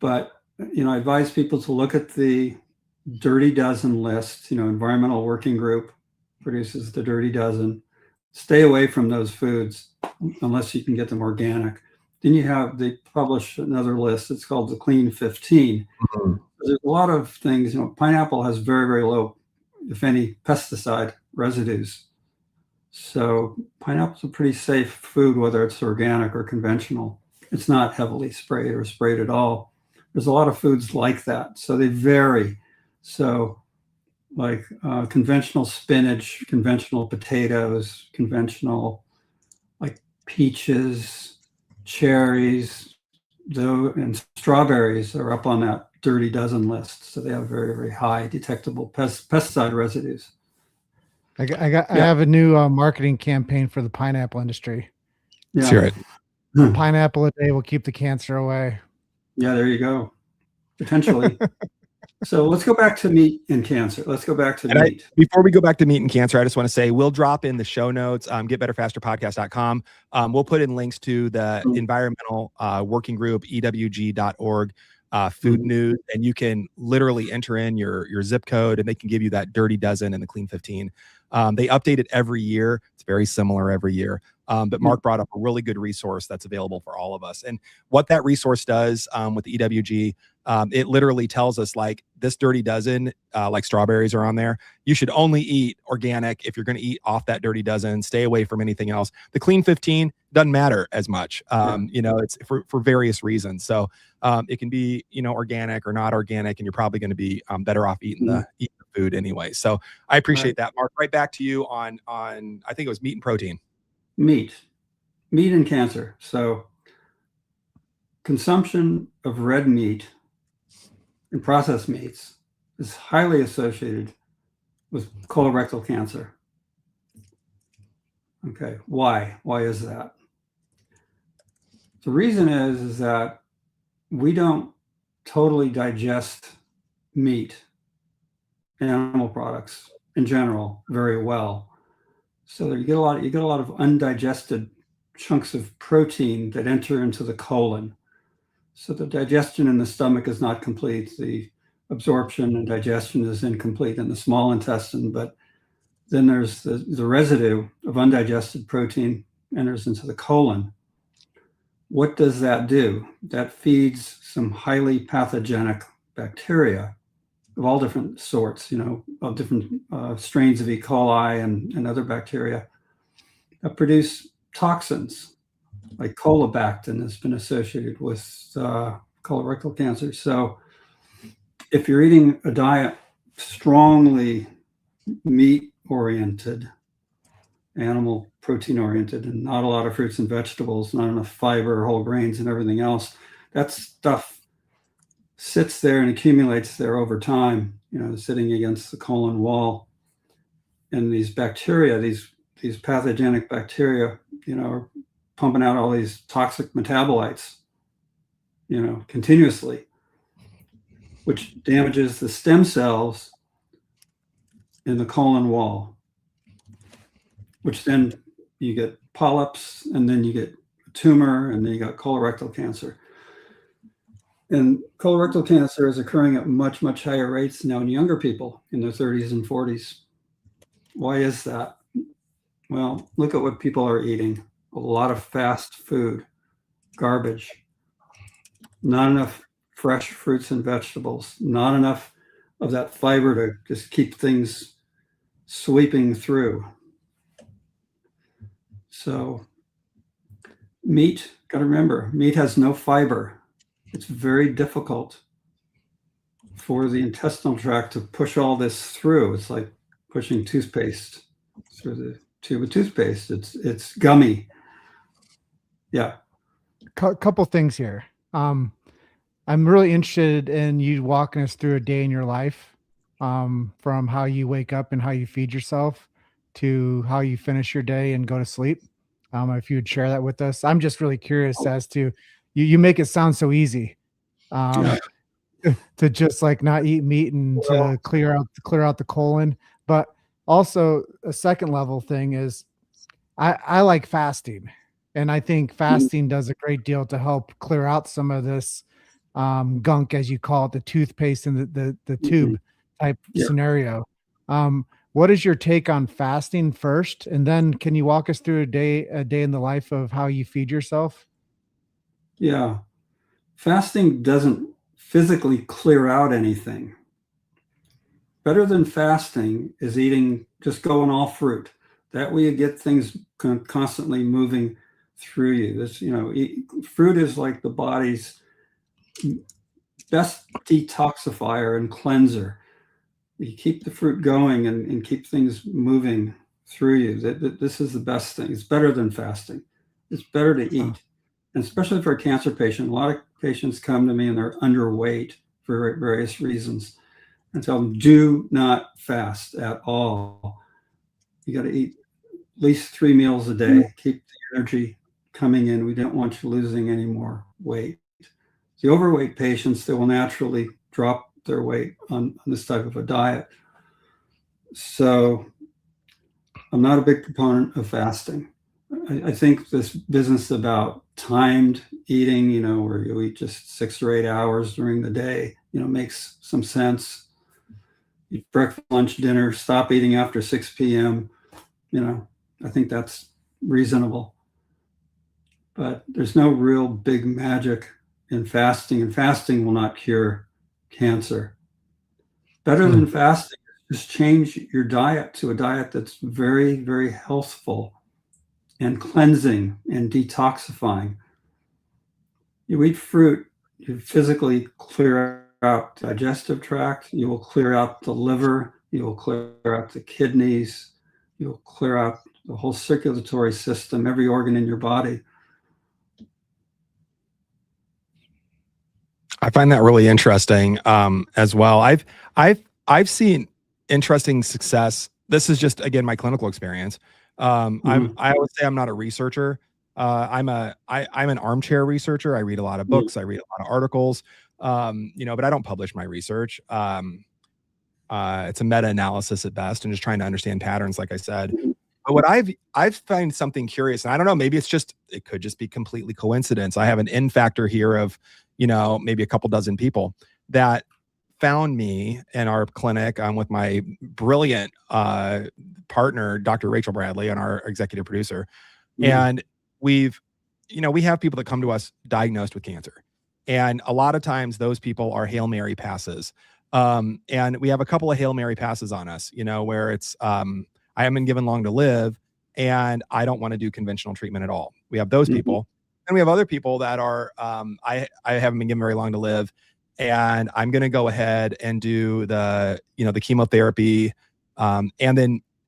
But, I advise people to look at the Dirty Dozen list. Environmental Working Group produces the Dirty Dozen. Stay away from those foods unless you can get them organic. Then they publish another list. It's called the Clean 15. There's a lot of things. Pineapple has very, very low, if any, pesticide residues. So pineapple's a pretty safe food, whether it's organic or conventional. It's not heavily sprayed or sprayed at all. There's a lot of foods like that. So they vary. So like conventional spinach, conventional potatoes, conventional like peaches, cherries, and strawberries are up on that Dirty Dozen list. So they have very, very high detectable pesticide residues. I have a new marketing campaign for the pineapple industry. Let's hear it. A pineapple a day will keep the cancer away. Yeah, there you go. Potentially. So let's go back to meat and cancer. Let's go back to And meat. before we go back to meat and cancer, I just want to say we'll drop in the show notes, getbetterfasterpodcast.com. We'll put in links to the environmental working group, ewg.org, food news, and you can literally enter in your zip code and they can give you that dirty dozen and the clean 15. They update it every year. It's very similar every year. But Mark brought up a really good resource that's available for all of us. And what that resource does with the EWG, it literally tells us like this dirty dozen, like strawberries are on there. You should only eat organic if you're going to eat off that dirty dozen. Stay away from anything else. The clean 15 doesn't matter as much. It's for various reasons. So it can be, organic or not organic, and you're probably going to be better off eating the food anyway. So I appreciate that, Mark. Right back to you on I think it was meat and protein. Meat and cancer. So consumption of red meat and processed meats is highly associated with colorectal cancer. Okay, why? Why is that? The reason is that we don't totally digest meat and animal products in general very well. So you get a lot of undigested chunks of protein that enter into the colon. So the digestion in the stomach is not complete. The absorption and digestion is incomplete in the small intestine, but then there's the residue of undigested protein enters into the colon. What does that do? That feeds some highly pathogenic bacteria of all different sorts, of different strains of E. coli and other bacteria that produce toxins, like colobactin has been associated with colorectal cancer. So if you're eating a diet strongly meat-oriented, animal protein-oriented, and not a lot of fruits and vegetables, not enough fiber, whole grains, and everything else, that stuff sits there and accumulates there over time, sitting against the colon wall. And these bacteria, these pathogenic bacteria, are pumping out all these toxic metabolites, continuously, which damages the stem cells in the colon wall, which then you get polyps, and then you get a tumor, and then you got colorectal cancer. And colorectal cancer is occurring at much, much higher rates now in younger people in their 30s and 40s. Why is that? Well, look at what people are eating. A lot of fast food, garbage, not enough fresh fruits and vegetables, not enough of that fiber to just keep things sweeping through. So meat, got to remember, meat has no fiber. It's very difficult for the intestinal tract to push all this through. It's like pushing toothpaste through the tube of toothpaste. It's gummy. Yeah. Couple things here. I'm really interested in you walking us through a day in your life, from how you wake up and how you feed yourself to how you finish your day and go to sleep. If you would share that with us. I'm just really curious as to you make it sound so easy, to just like not eat meat and to clear out the colon. But also a second level thing is I like fasting, and I think fasting does a great deal to help clear out some of this gunk, as you call it, the toothpaste and the tube type scenario. What is your take on fasting first? And then can you walk us through a day in the life of how you feed yourself? Yeah. Fasting doesn't physically clear out anything. Better than fasting is just going all fruit. That way you get things constantly moving through you. Fruit is like the body's best detoxifier and cleanser. You keep the fruit going and keep things moving through you. This is the best thing. It's better than fasting. It's better to eat. And especially for a cancer patient, a lot of patients come to me and they're underweight for various reasons. And tell them, do not fast at all. You got to eat at least 3 meals a day. Keep the energy coming in. We don't want you losing any more weight. The overweight patients, they will naturally drop their weight on this type of a diet. So I'm not a big proponent of fasting. I think this business about timed eating, where you eat just 6 or 8 hours during the day, makes some sense. Eat breakfast, lunch, dinner, stop eating after 6 p.m. I think that's reasonable. But there's no real big magic in fasting, and fasting will not cure cancer. Better than fasting, just change your diet to a diet that's very, very healthful and cleansing and detoxifying. You eat fruit, you physically clear out the digestive tract, you will clear out the liver, you will clear out the kidneys, you'll clear out the whole circulatory system, every organ in your body. I find that really interesting as well. I've seen interesting success. This is just, again, my clinical experience. I would say I'm not a researcher. I'm an armchair researcher. I read a lot of books. I read a lot of articles. But I don't publish my research. It's a meta-analysis at best, and just trying to understand patterns, like I said. But what I've found something curious, and I don't know, maybe it could just be completely coincidence. I have an N factor here of, maybe a couple dozen people that found me in our clinic with my brilliant partner, Dr. Rachel Bradley, and our executive producer. And we have people that come to us diagnosed with cancer. And a lot of times those people are Hail Mary passes. And we have a couple of Hail Mary passes on us, where it's, I haven't been given long to live and I don't want to do conventional treatment at all. We have those people. And we have other people that are, I haven't been given very long to live, and I'm going to go ahead and do the chemotherapy, and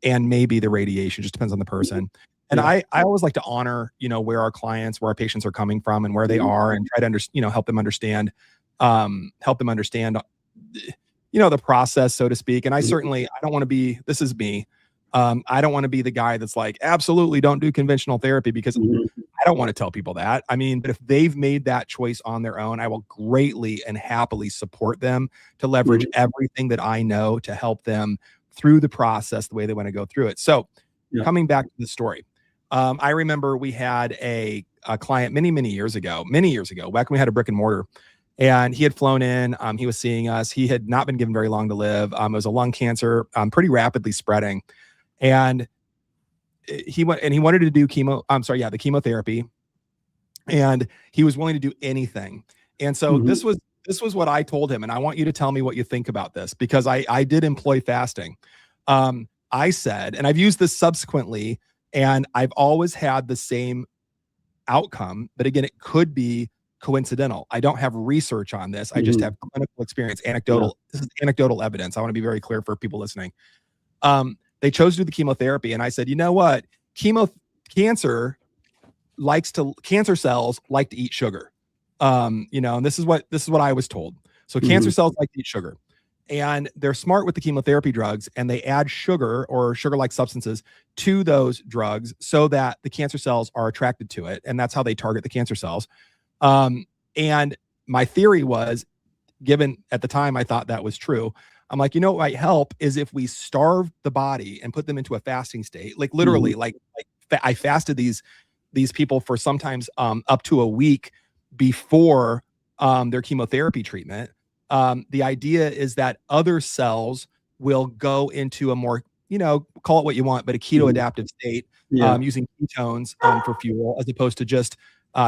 maybe the radiation. Just depends on the person. And I always like to honor, where our our patients are coming from and where they are, and try to help them understand, the process, so to speak. And I don't want to be, this is me. I don't want to be the guy that's like, absolutely don't do conventional therapy, because I don't want to tell people that. I mean, but if they've made that choice on their own, I will greatly and happily support them to leverage everything that I know to help them through the process the way they want to go through it. So coming back to the story, I remember we had a client many years ago, back when we had a brick and mortar, and he had flown in. He was seeing us. He had not been given very long to live. It was a lung cancer, pretty rapidly spreading. And he wanted to do the chemotherapy, and he was willing to do anything. And so this was what I told him. And I want you to tell me what you think about this, because I did employ fasting. I said, and I've used this subsequently, and I've always had the same outcome, but again, it could be coincidental. I don't have research on this. I just have clinical experience, anecdotal. This is anecdotal evidence. I want to be very clear for people listening. They chose to do the chemotherapy, and I said, you know what? Cancer cells like to eat sugar. And this is what I was told. So cancer cells like to eat sugar, and they're smart with the chemotherapy drugs, and they add sugar or sugar-like substances to those drugs so that the cancer cells are attracted to it, and that's how they target the cancer cells. And my theory was, given at the time I thought that was true, I'm like, what might help is if we starve the body and put them into a fasting state, like literally, like I fasted these people for sometimes up to a week before their chemotherapy treatment. The idea is that other cells will go into a more, call it what you want, but a keto adaptive state, using ketones for fuel, as opposed to just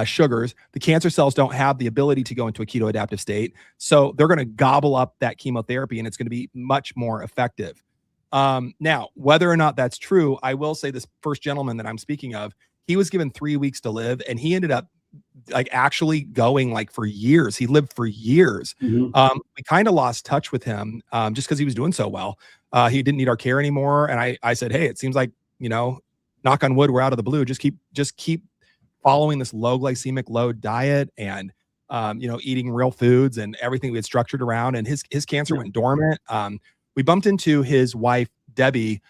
sugars. The cancer cells don't have the ability to go into a keto adaptive state, so they're going to gobble up that chemotherapy, and it's going to be much more effective. Now, whether or not that's true, I will say this first gentleman that I'm speaking of, he was given 3 weeks to live, and he ended up actually going for years. He lived for years. We kind of lost touch with him just because he was doing so well. He didn't need our care anymore, and I said, hey, it seems like, knock on wood, we're out of the blue. Just keep following this low glycemic load diet, and eating real foods and everything we had structured around, and his cancer went dormant. We bumped into his wife, Debbie,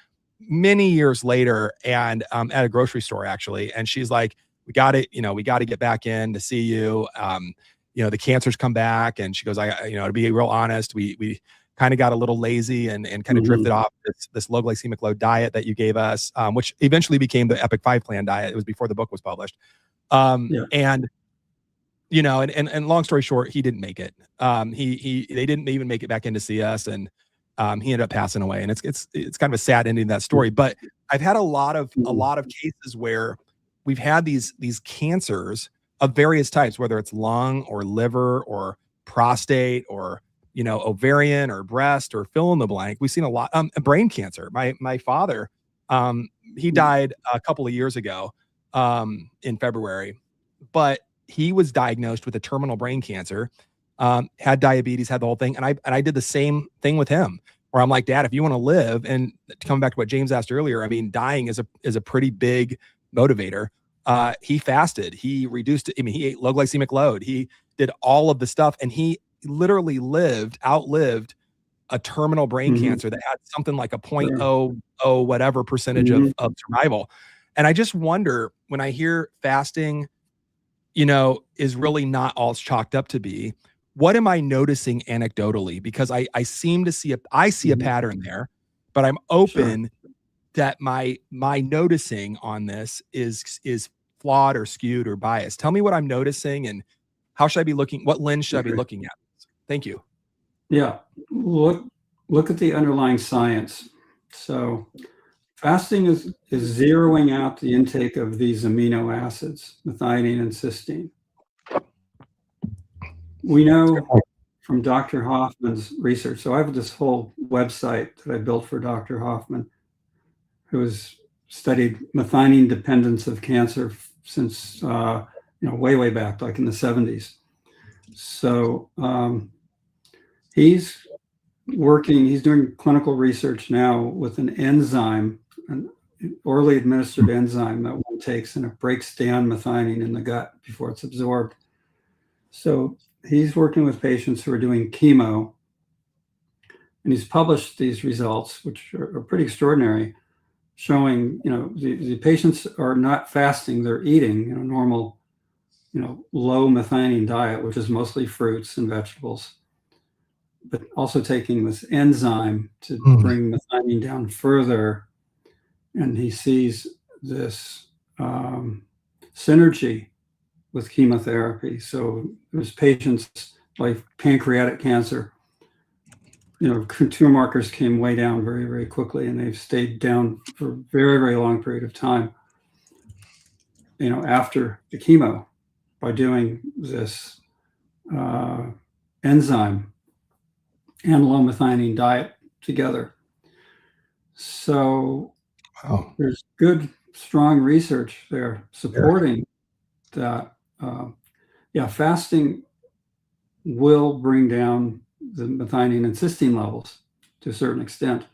many years later, and at a grocery store, actually. And she's like, we got to get back in to see you. the cancer's come back. And she goes, to be real honest, we kind of got a little lazy and kind of drifted off this low glycemic load diet that you gave us, which eventually became the Epic 5 Plan diet. It was before the book was published. And long story short, he didn't make it. They didn't even make it back in to see us, and he ended up passing away. And it's kind of a sad ending to that story. But I've had a lot of cases where we've had these cancers of various types, whether it's lung or liver or prostate or ovarian or breast or fill in the blank. We've seen a lot. Brain cancer. My father, he died a couple of years ago in February, but he was diagnosed with a terminal brain cancer, had diabetes, had the whole thing. And I did the same thing with him, where I'm like, Dad, if you want to live, and coming back to what James asked earlier, I mean, dying is a pretty big motivator. He fasted, he reduced it. I mean, he ate low glycemic load. He did all of the stuff, and he literally outlived a terminal brain cancer that had something like a 0.00 whatever percentage of survival. And I just wonder, when I hear fasting, is really not all it's chalked up to be, what am I noticing anecdotally? Because I seem to see a pattern there, but I'm open that my noticing on this is flawed or skewed or biased. Tell me what I'm noticing, and how should I be looking? What lens should I be looking at? Thank you. Yeah, look at the underlying science. So fasting is zeroing out the intake of these amino acids, methionine and cysteine. We know from Dr. Hoffman's research. So I have this whole website that I built for Dr. Hoffman, who has studied methionine dependence of cancer since way back, like in the 70s. So he's doing clinical research now with an enzyme, an orally administered enzyme that one takes, and it breaks down methionine in the gut before it's absorbed. So he's working with patients who are doing chemo, and he's published these results, which are pretty extraordinary, showing, the patients are not fasting, they're eating, normal, low methionine diet, which is mostly fruits and vegetables, but also taking this enzyme to bring methionine down further. And he sees this synergy with chemotherapy. So there's patients like pancreatic cancer, tumor markers came way down very, very quickly, and they've stayed down for a very, very long period of time, after the chemo, by doing this enzyme and low methionine diet together. So there's good, strong research there supporting that. Fasting will bring down the methionine and cysteine levels to a certain extent.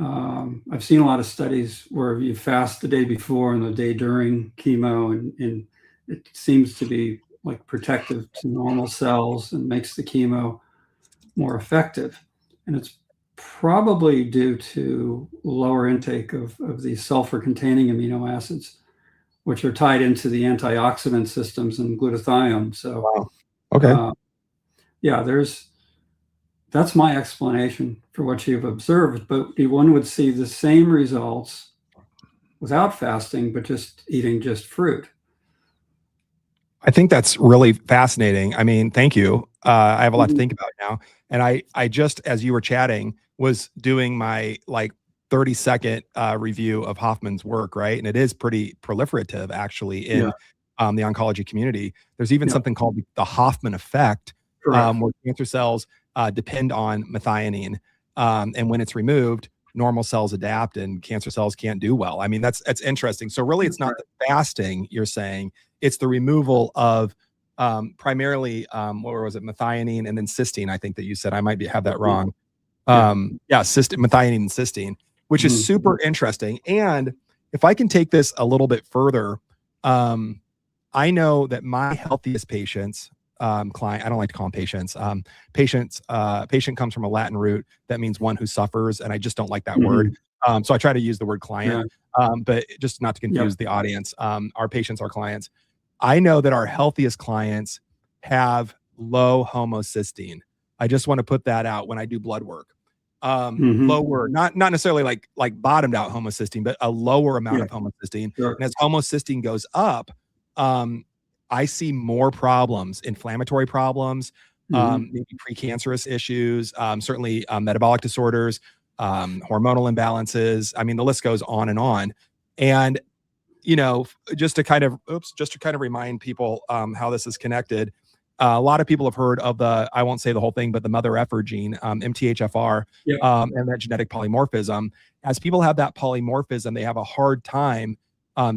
I've seen a lot of studies where you fast the day before and the day during chemo, and it seems to be like protective to normal cells and makes the chemo more effective. And it's probably due to lower intake of these sulfur-containing amino acids, which are tied into the antioxidant systems and glutathione. So, that's my explanation for what you've observed. But one would see the same results without fasting, but just eating just fruit. I think that's really fascinating. I mean, thank you. I have a lot to think about now. And I just, as you were chatting, was doing my 30-second review of Hoffman's work, right? And it is pretty proliferative, actually, in the oncology community. There's even something called the Hoffman effect, where cancer cells depend on methionine. And when it's removed, normal cells adapt and cancer cells can't do well. I mean, that's interesting. So really, it's not the fasting, you're saying, it's the removal of primarily, what was it, methionine and then cysteine, I think that you said. I might have that wrong. Methionine and cysteine, which is super interesting. And if I can take this a little bit further, I know that my healthiest patients, client, I don't like to call them patients. Patient comes from a Latin root that means one who suffers, and I just don't like that word. So I try to use the word client, but just not to confuse the audience. Our patients are clients. I know that our healthiest clients have low homocysteine. I just want to put that out when I do blood work. Lower, not necessarily like bottomed out homocysteine, but a lower amount of homocysteine. Sure. And as homocysteine goes up, I see more problems, inflammatory problems, maybe precancerous issues, certainly metabolic disorders, hormonal imbalances. I mean, the list goes on and on. And, you know, just to kind of remind people how this is connected. A lot of people have heard of I won't say the whole thing, but the mother effer gene, MTHFR, and that genetic polymorphism. As people have that polymorphism, they have a hard time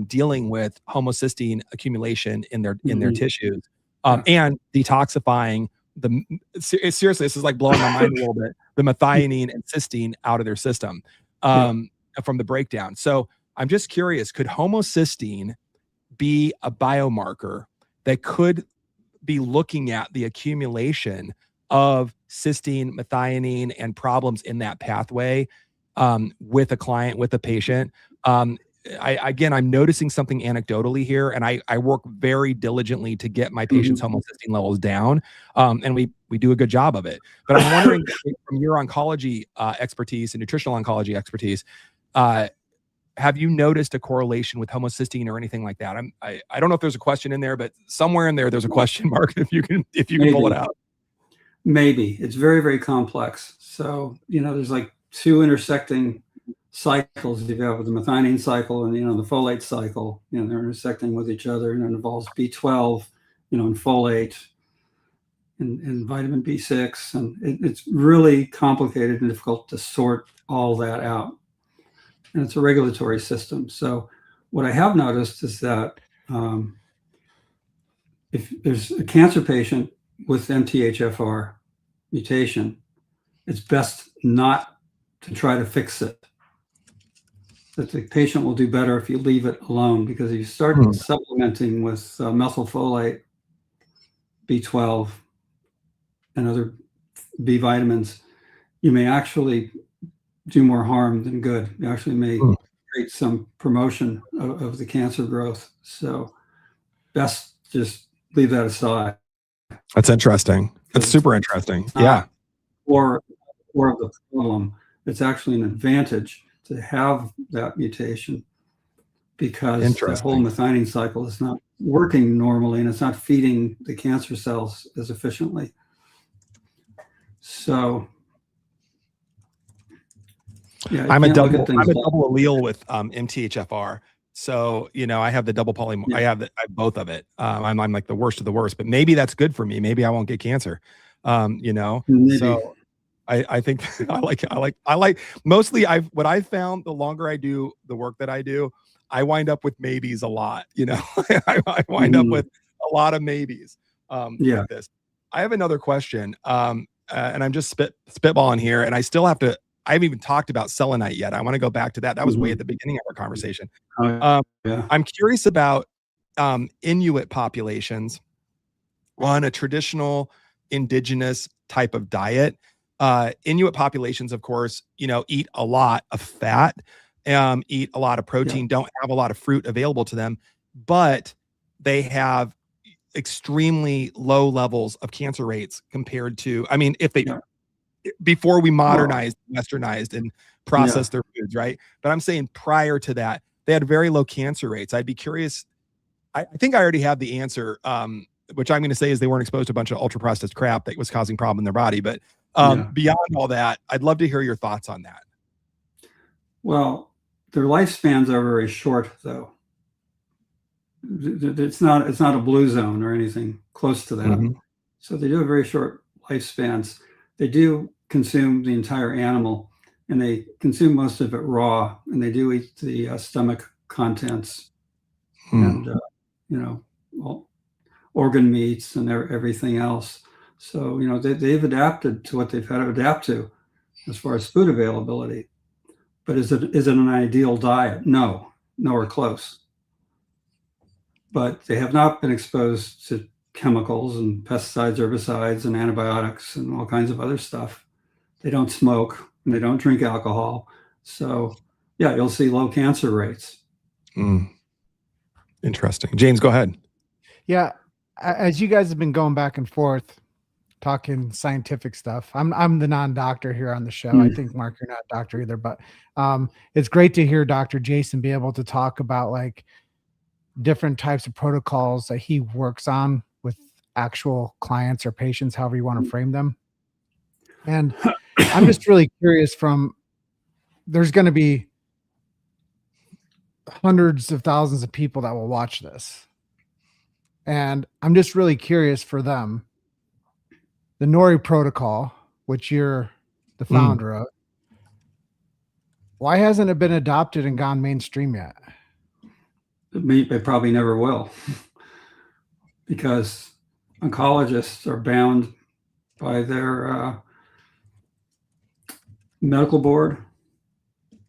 dealing with homocysteine accumulation in their tissues, and detoxifying seriously, this is like blowing my mind a little bit, the methionine and cysteine out of their system from the breakdown. So I'm just curious, could homocysteine be a biomarker that could be looking at the accumulation of cysteine, methionine, and problems in that pathway with a client, with a patient? I'm noticing something anecdotally here, and I work very diligently to get my patients' homocysteine levels down, and we do a good job of it. But I'm wondering, from your oncology expertise and nutritional oncology expertise, have you noticed a correlation with homocysteine or anything like that? I don't know if there's a question in there, but somewhere in there's a question mark. If you can pull it out. Maybe it's very, very complex. So, you know, there's like two intersecting cycles. You have the methionine cycle and, you know, the folate cycle, you know, they're intersecting with each other, and it involves B12, you know, and folate and vitamin B6. And it's really complicated and difficult to sort all that out. And it's a regulatory system. So what I have noticed is that if there's a cancer patient with MTHFR mutation, it's best not to try to fix it. That the patient will do better if you leave it alone, because if you start supplementing with methylfolate, B12, and other B vitamins, you may actually do more harm than good. You actually may create some promotion of the cancer growth. So best just leave that aside. That's interesting. That's super interesting. Yeah. Or of the problem. It's actually an advantage to have that mutation, because the whole methionine cycle is not working normally, and it's not feeding the cancer cells as efficiently. So yeah, I'm a double allele with MTHFR. So, you know, I have the double I have both of it. I'm like the worst of the worst, but maybe that's good for me. Maybe I won't get cancer. You know, maybe. So I think I like mostly what I've found, the longer I do the work that I do, I wind up with maybes a lot, you know. I wind up with a lot of maybes. Like this. I have another question. And I'm just spitballing here, and I haven't even talked about selenite yet. I want to go back to that. That was way at the beginning of our conversation. I'm curious about Inuit populations on a traditional indigenous type of diet. Inuit populations, of course, you know, eat a lot of fat, eat a lot of protein, don't have a lot of fruit available to them, but they have extremely low levels of cancer rates compared to, I mean, if they, before we modernized, westernized, and processed their foods, right? But I'm saying prior to that, they had very low cancer rates. I'd be curious. I think I already have the answer, which I'm going to say is they weren't exposed to a bunch of ultra processed crap that was causing problem in their body. But beyond all that, I'd love to hear your thoughts on that. Well, their lifespans are very short, though. It's not a blue zone or anything close to that. So they do have very short lifespans. They do consume the entire animal, and they consume most of it raw, and they do eat the stomach contents and you know, organ meats and everything else. So, you know, they've adapted to what they've had to adapt to as far as food availability. But is it an ideal diet? No, nowhere close. But they have not been exposed to chemicals and pesticides, herbicides, and antibiotics and all kinds of other stuff. They don't smoke and they don't drink alcohol. So yeah, you'll see low cancer rates. Interesting. James, go ahead. Yeah. as you guys have been going back and forth talking scientific stuff, I'm the non-doctor here on the show. I think, Mark, you're not a doctor either, but it's great to hear Dr. Jason be able to talk about like different types of protocols that he works on with actual clients or patients, however you want to frame them. And I'm just really curious, there's going to be hundreds of thousands of people that will watch this. And I'm just really curious for them, the Nori protocol, which you're the founder of, why hasn't it been adopted and gone mainstream yet? It probably never will, because oncologists are bound by their medical board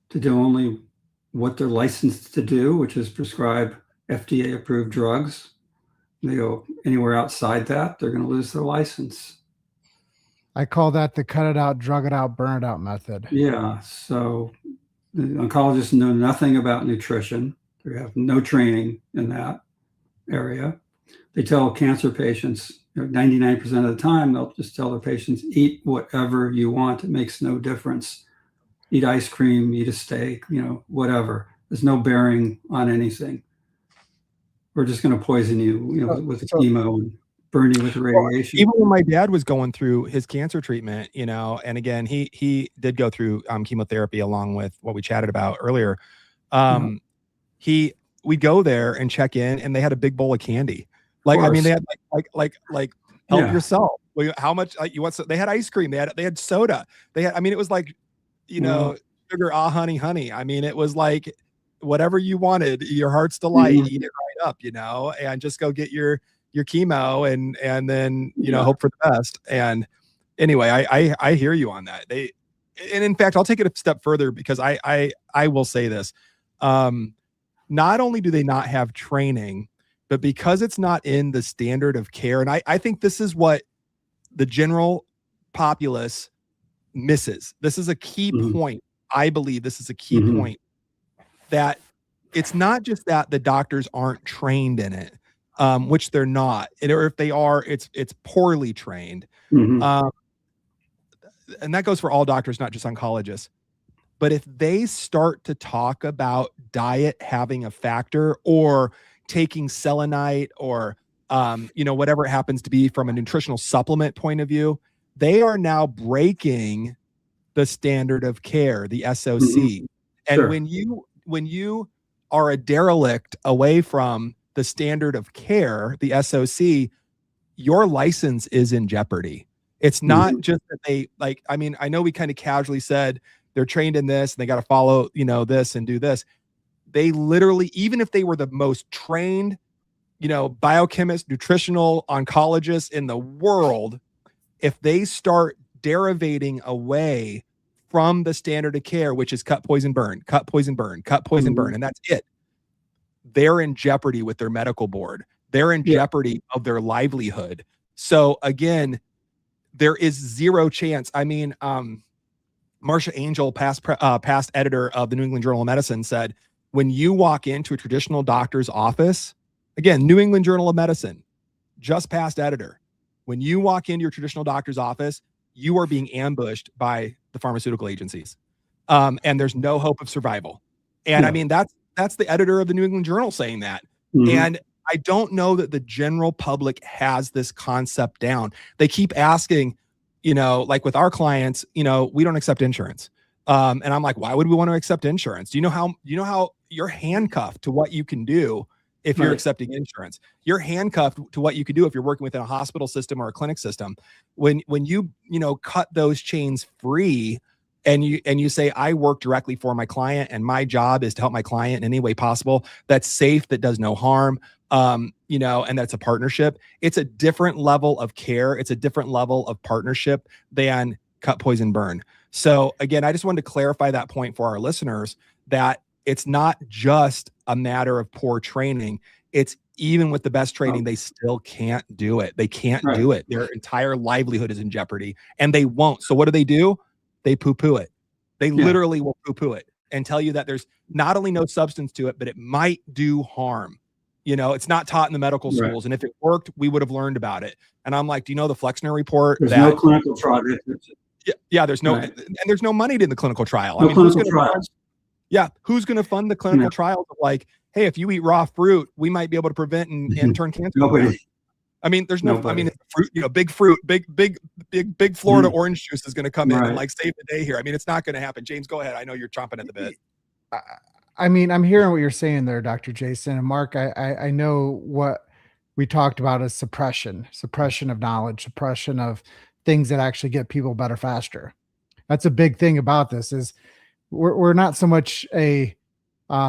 to do only what they're licensed to do, which is prescribe FDA-approved drugs. They go anywhere outside that, they're going to lose their license. I call that the cut it out, drug it out, burn it out method. Yeah, so the oncologists know nothing about nutrition. They have no training in that area. They tell cancer patients, 99% of the time, they'll just tell their patients, eat whatever you want. It makes no difference. Eat ice cream, eat a steak, whatever. There's no bearing on anything. We're just going to poison you, with the chemo and burn you with the radiation. Even when my dad was going through his cancer treatment, and again, he did go through chemotherapy along with what we chatted about earlier. We'd go there and check in, and they had a big bowl of candy. Like, I mean, they had like help yourself. How much you want? They had ice cream. They had soda. It was like, sugar, honey. I mean, it was like whatever you wanted, your heart's delight, eat it right up, and just go get your chemo and then, hope for the best. And anyway, I hear you on that. And in fact, I'll take it a step further, because I will say this. Not only do they not have training, but because it's not in the standard of care. And I think this is what the general populace misses. This is a key point. I believe this is a key point, that it's not just that the doctors aren't trained in it, which they're not, or if they are, it's poorly trained. And that goes for all doctors, not just oncologists. But if they start to talk about diet having a factor, or taking selenite, or whatever it happens to be from a nutritional supplement point of view, they are now breaking the standard of care, the SOC. And when you are a derelict away from the standard of care, the SOC, your license is in jeopardy. It's not just that I know we kind of casually said they're trained in this and they got to follow, this and do this. They literally, even if they were the most trained, biochemist, nutritional oncologists in the world, if they start derivating away from the standard of care, which is cut, poison, burn, cut, poison, burn, cut, poison, burn, and that's it, they're in jeopardy with their medical board. They're in jeopardy of their livelihood. So again, there is zero chance. I mean, Marcia Angel, past editor of the New England Journal of Medicine, said, when you walk into a traditional doctor's office, again, New England Journal of Medicine, just past editor, when you walk into your traditional doctor's office, you are being ambushed by the pharmaceutical agencies. And there's no hope of survival. And I mean, that's the editor of the New England Journal saying that. And I don't know that the general public has this concept down. They keep asking, like with our clients, we don't accept insurance. And I'm like, why would we want to accept insurance? Do you know how you're handcuffed to what you can do if you're accepting insurance? You're handcuffed to what you can do if you're working within a hospital system or a clinic system. When you cut those chains free, and you say, I work directly for my client, and my job is to help my client in any way possible, that's safe, that does no harm, and that's a partnership. It's a different level of care. It's a different level of partnership than cut, poison, burn. So again, I just wanted to clarify that point for our listeners, that it's not just a matter of poor training. It's even with the best training, they still can't do it. They can't do it. Their entire livelihood is in jeopardy, and they won't. So what do? They poo-poo it. They literally will poo-poo it and tell you that there's not only no substance to it, but it might do harm. It's not taught in the medical Right. schools. And if it worked, we would have learned about it. And I'm like, do you know the Flexner report? There's no clinical trial. Yeah, there's no, Right. and there's no money in the clinical trial. No who's clinical gonna trials. who's going to fund the clinical No. trials of like, hey, if you eat raw fruit, we might be able to prevent and turn cancer around? Nobody. I mean, there's no, I Nobody. mean, it's fruit, big Florida orange juice is going to come in Right. and like save the day here. I mean, it's not going to happen. James, go ahead. I know you're chomping at the bit. I mean, I'm hearing what you're saying there, Dr. Jason. And Mark, I know what we talked about is suppression of knowledge, suppression of things that actually get people better faster. That's a big thing about this is we're not so much a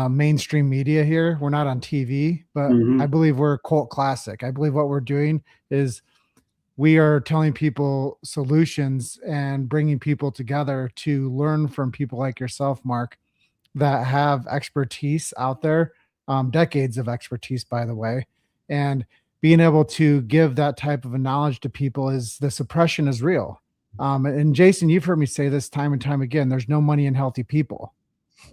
mainstream media here. We're not on TV, but Mhm. I believe we're a cult classic. I believe what we're doing is we are telling people solutions and bringing people together to learn from people like yourself, Mark, that have expertise out there, decades of expertise, by the way, and being able to give that type of a knowledge to people is the suppression is real. And Jason, you've heard me say this time and time again, there's no money in healthy people.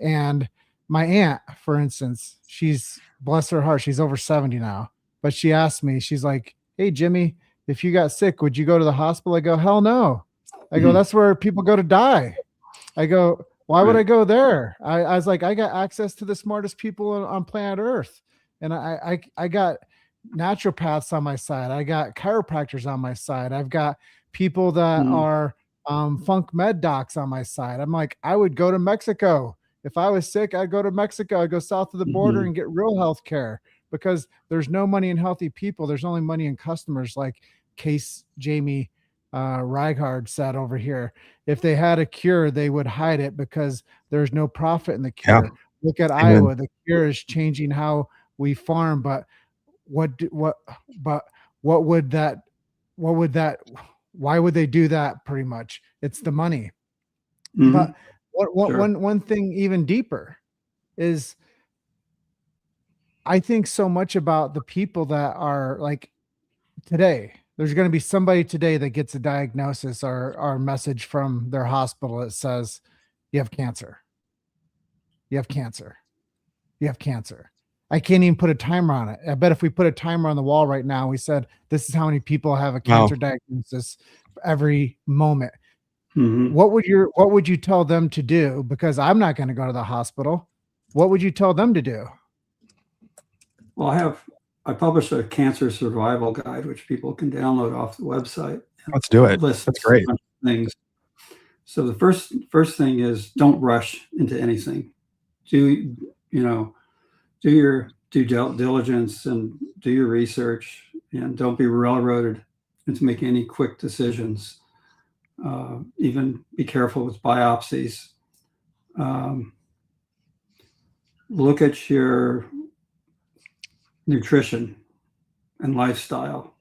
And my aunt, for instance, she's, bless her heart, she's over 70 now, but she asked me, she's like, hey, Jimmy, if you got sick, would you go to the hospital? I go, hell no. I go, that's where people go to die. I go, why would I go there? I was like, I got access to the smartest people on planet Earth. And I got naturopaths on my side. I got chiropractors on my side. I've got people that are funk med docs on my side. I'm like, I would go to Mexico. If I was sick, I'd go to Mexico. I'd go south of the border and get real health care because there's no money in healthy people. There's only money in customers, like Case Jamie Reigard said over here. If they had a cure, they would hide it because there's no profit in the cure. Yeah. Look at Iowa. The cure is changing how we farm, but why would they do that? Pretty much it's the money. But one thing even deeper is I think so much about the people that are like today. There's going to be somebody today that gets a diagnosis or a message from their hospital that says, you have cancer. You have cancer. You have cancer. I can't even put a timer on it. I bet if we put a timer on the wall right now, we said, this is how many people have a cancer diagnosis every moment. What would you tell them to do? Because I'm not going to go to the hospital. What would you tell them to do? Well, I published a cancer survival guide, which people can download off the website. Let's do it. That's great. Things. So the first thing is don't rush into anything. Do your due diligence and do your research, and don't be railroaded into making any quick decisions. Even be careful with biopsies. Look at your nutrition and lifestyle.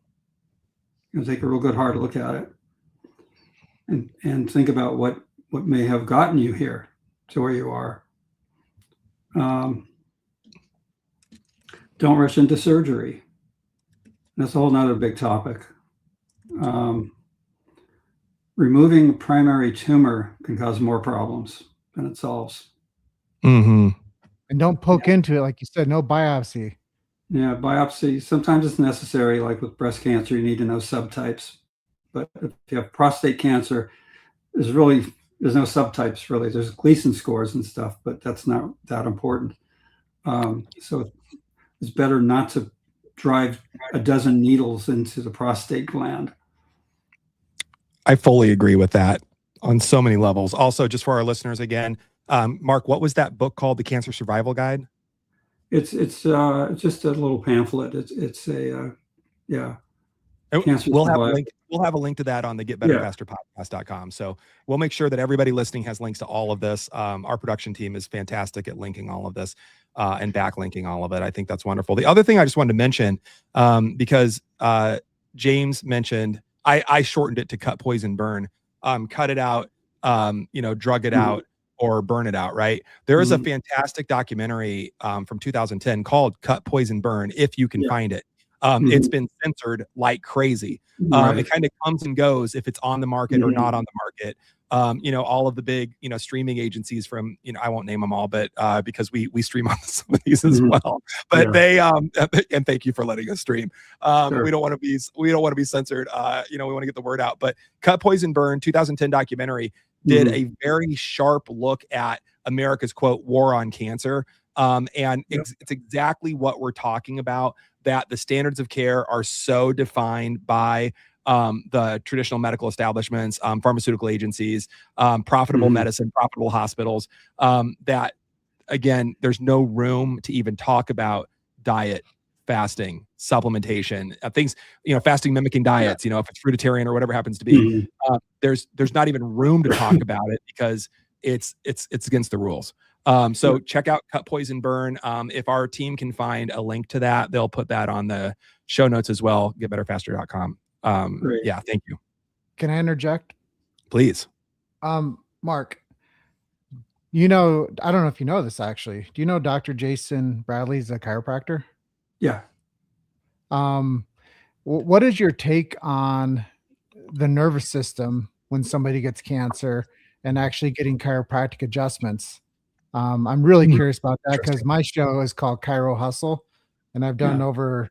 Take a real good hard look at it and think about what may have gotten you here to where you are. Don't rush into surgery. That's a whole nother big topic. Removing a primary tumor can cause more problems than it solves. And don't poke into it. Like you said, no biopsy. Yeah, biopsy, sometimes it's necessary. Like with breast cancer, you need to know subtypes. But if you have prostate cancer, there's no subtypes really. There's Gleason scores and stuff, but that's not that important. So it's better not to drive a dozen needles into the prostate gland. I fully agree with that on so many levels. Also, just for our listeners again, Mark, what was that book called? The Cancer Survival Guide? It's just a little pamphlet. It's a Cancer We'll have Survival. we'll have a link to that on the getbetterfasterpodcast.com. So we'll make sure that everybody listening has links to all of this. Our production team is fantastic at linking all of this and backlinking all of it. I think that's wonderful. The other thing I just wanted to mention, because James mentioned, I shortened it to cut, poison, burn. Cut it out, drug it out, or burn it out, right? There is a fantastic documentary from 2010 called Cut, Poison, Burn, if you can find it. It's been censored like crazy. Right. It kind of comes and goes if it's on the market or not on the market. All of the big, streaming agencies from, I won't name them all, but because we stream on some of these as well. But they and thank you for letting us stream. Sure. We don't want to be censored. We want to get the word out. But Cut, Poison, Burn 2010 documentary did a very sharp look at America's quote war on cancer. It's exactly what we're talking about, that the standards of care are so defined by the traditional medical establishments, pharmaceutical agencies, profitable medicine, profitable hospitals, that again, there's no room to even talk about diet, fasting, supplementation, things, fasting mimicking diets, if it's fruitarian or whatever happens to be, there's not even room to talk about it because it's against the rules. So check out Cut, Poison, Burn. If our team can find a link to that, they'll put that on the show notes as well. GetBetterFaster.com. Yeah, thank you. Can I interject? Please. Mark, I don't know if you know this actually. Do you know Dr. Jason Bradley's a chiropractor? Yeah. What is your take on the nervous system when somebody gets cancer and actually getting chiropractic adjustments? I'm really curious about that because my show is called Chiro Hustle, and I've done over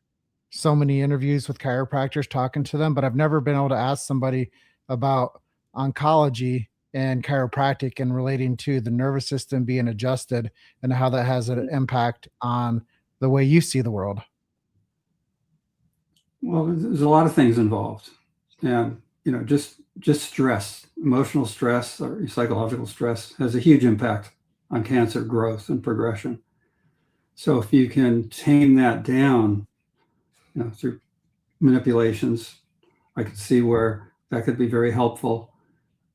so many interviews with chiropractors talking to them, but I've never been able to ask somebody about oncology and chiropractic and relating to the nervous system being adjusted and how that has an impact on the way you see the world. Well, there's a lot of things involved, and just stress, emotional stress or psychological stress has a huge impact on cancer growth and progression. So if you can tame that down, through manipulations, I could see where that could be very helpful.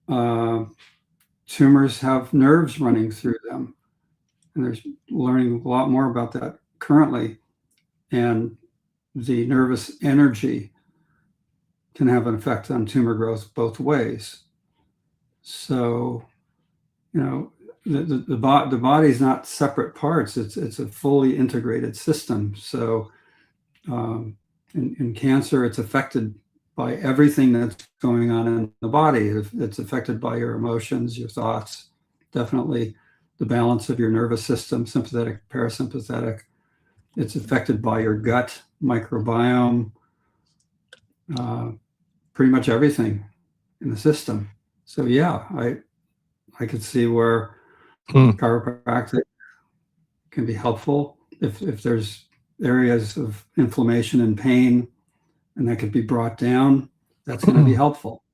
Tumors have nerves running through them, and there's learning a lot more about that currently. And the nervous energy can have an effect on tumor growth both ways. So, the body is not separate parts. It's a fully integrated system. So, in cancer, it's affected by everything that's going on in the body. It's affected by your emotions, your thoughts, definitely the balance of your nervous system, sympathetic, parasympathetic. It's affected by your gut microbiome, pretty much everything in the system. So yeah, I could see where chiropractic can be helpful if there's areas of inflammation and pain, and that could be brought down. That's going to be helpful.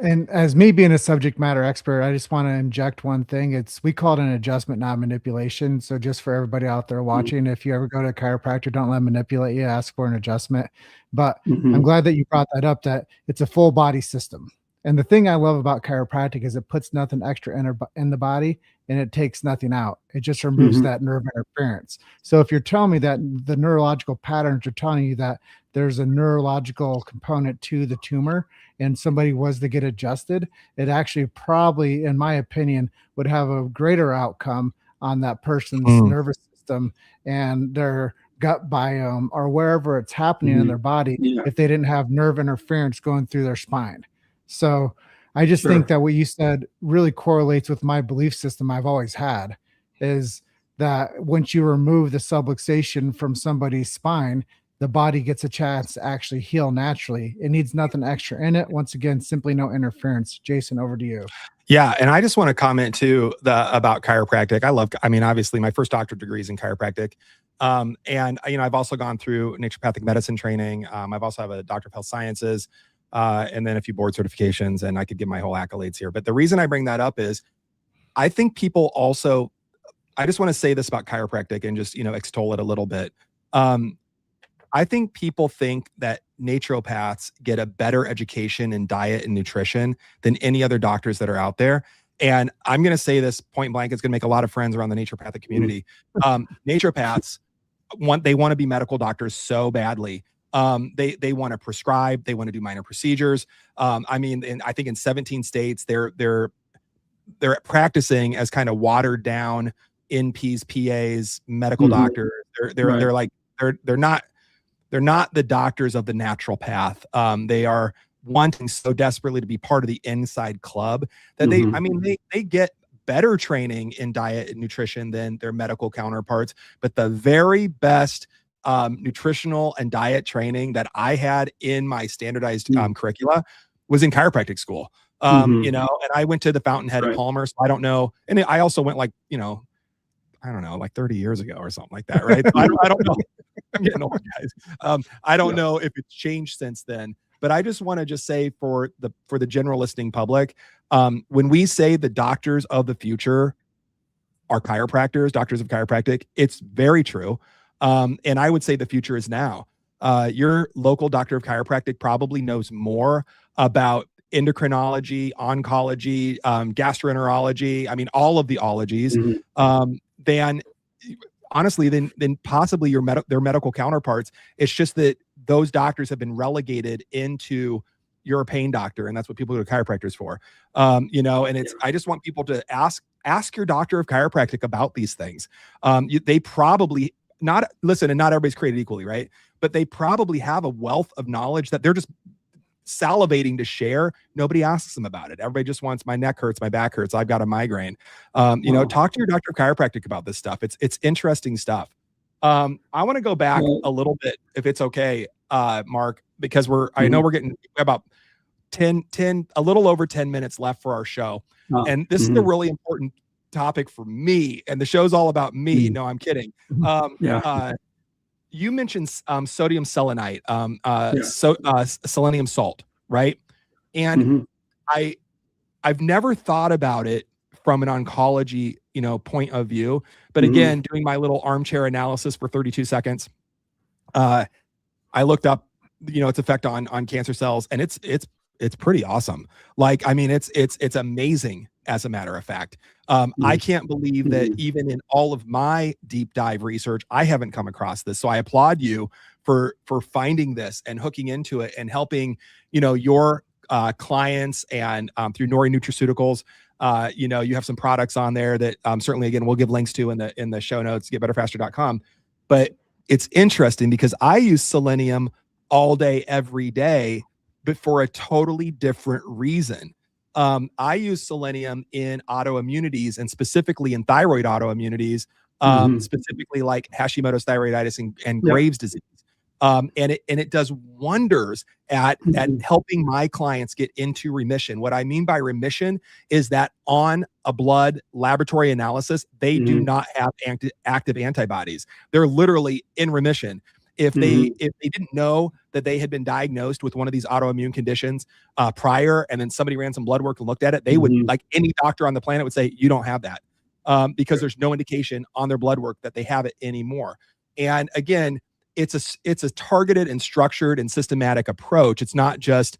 And as me being a subject matter expert, I just want to inject one thing. We call it an adjustment, not manipulation. So just for everybody out there watching, if you ever go to a chiropractor, don't let them manipulate you, ask for an adjustment. But I'm glad that you brought that up, that it's a full body system. And the thing I love about chiropractic is it puts nothing extra in the body and it takes nothing out. It just removes that nerve interference. So if you're telling me that the neurological patterns are telling you that there's a neurological component to the tumor and somebody was to get adjusted, it actually probably, in my opinion, would have a greater outcome on that person's nervous system and their gut biome or wherever it's happening in their body if they didn't have nerve interference going through their spine. So I just think that what you said really correlates with my belief system I've always had, is that once you remove the subluxation from somebody's spine, the body gets a chance to actually heal naturally. It needs nothing extra in it. Once again, simply no interference. Jason, over to you. Yeah. And I just want to comment too about chiropractic. Obviously my first doctorate degree is in chiropractic. And I've also gone through naturopathic medicine training. I've also have a doctor of health sciences, and then a few board certifications, and I could give my whole accolades here. But the reason I bring that up is I think people also, I just want to say this about chiropractic and just, extol it a little bit. I think people think that naturopaths get a better education in diet and nutrition than any other doctors that are out there. And I'm going to say this point blank, it's going to make a lot of friends around the naturopathic community. Naturopaths want to be medical doctors so badly. They want to prescribe, they want to do minor procedures. I think in 17 states, they're practicing as kind of watered down NPs, PAs, medical doctors. They're not they're not the doctors of the natural path. They are wanting so desperately to be part of the inside club that they get better training in diet and nutrition than their medical counterparts. But the very best nutritional and diet training that I had in my standardized curricula was in chiropractic school. You know, and I went to the Fountainhead at Palmer, so I don't know. And I also went like 30 years ago or something like that, right? I don't know. I'm getting old, guys. I don't know if it's changed since then. But I just want to say for the general listening public, when we say the doctors of the future are chiropractors, doctors of chiropractic, it's very true. And I would say the future is now. Your local doctor of chiropractic probably knows more about endocrinology, oncology, gastroenterology. I mean, all of the ologies, than possibly their medical counterparts. It's just that those doctors have been relegated into you're a pain doctor, and that's what people go to chiropractors for. You know, and I just want people to ask your doctor of chiropractic about these things. They probably and not everybody's created equally, right? But they probably have a wealth of knowledge that they're just salivating to share. Nobody asks them about it. Everybody just wants, my neck hurts, my back hurts, I've got a migraine. You know, talk to your doctor of chiropractic about this stuff. It's interesting stuff. I want to go back a little bit, if it's okay, Mark, because I know we're getting about 10, a little over 10 minutes left for our show. And this is a really important topic for me, and the show's all about me. No, I'm kidding. You mentioned sodium selenite, selenium salt, right? And I've never thought about it from an oncology, point of view. But again, doing my little armchair analysis for 32 seconds, I looked up, its effect on cancer cells, and it's pretty awesome. Like, I mean, it's amazing, as a matter of fact. I can't believe that even in all of my deep dive research, I haven't come across this. So I applaud you for finding this and hooking into it and helping, your clients, and through Nori Nutraceuticals. You have some products on there that certainly, again, we'll give links to in the show notes, getbetterfaster.com. But it's interesting because I use selenium all day, every day, but for a totally different reason. I use selenium in autoimmunities, and specifically in thyroid autoimmunities, specifically like Hashimoto's thyroiditis and Graves' disease. And it does wonders at helping my clients get into remission. What I mean by remission is that on a blood laboratory analysis, they do not have active antibodies. They're literally in remission. If they didn't know that they had been diagnosed with one of these autoimmune conditions prior, and then somebody ran some blood work and looked at it, they would, like any doctor on the planet, would say, you don't have that, because there's no indication on their blood work that they have it anymore. And again, it's a targeted and structured and systematic approach. It's not just,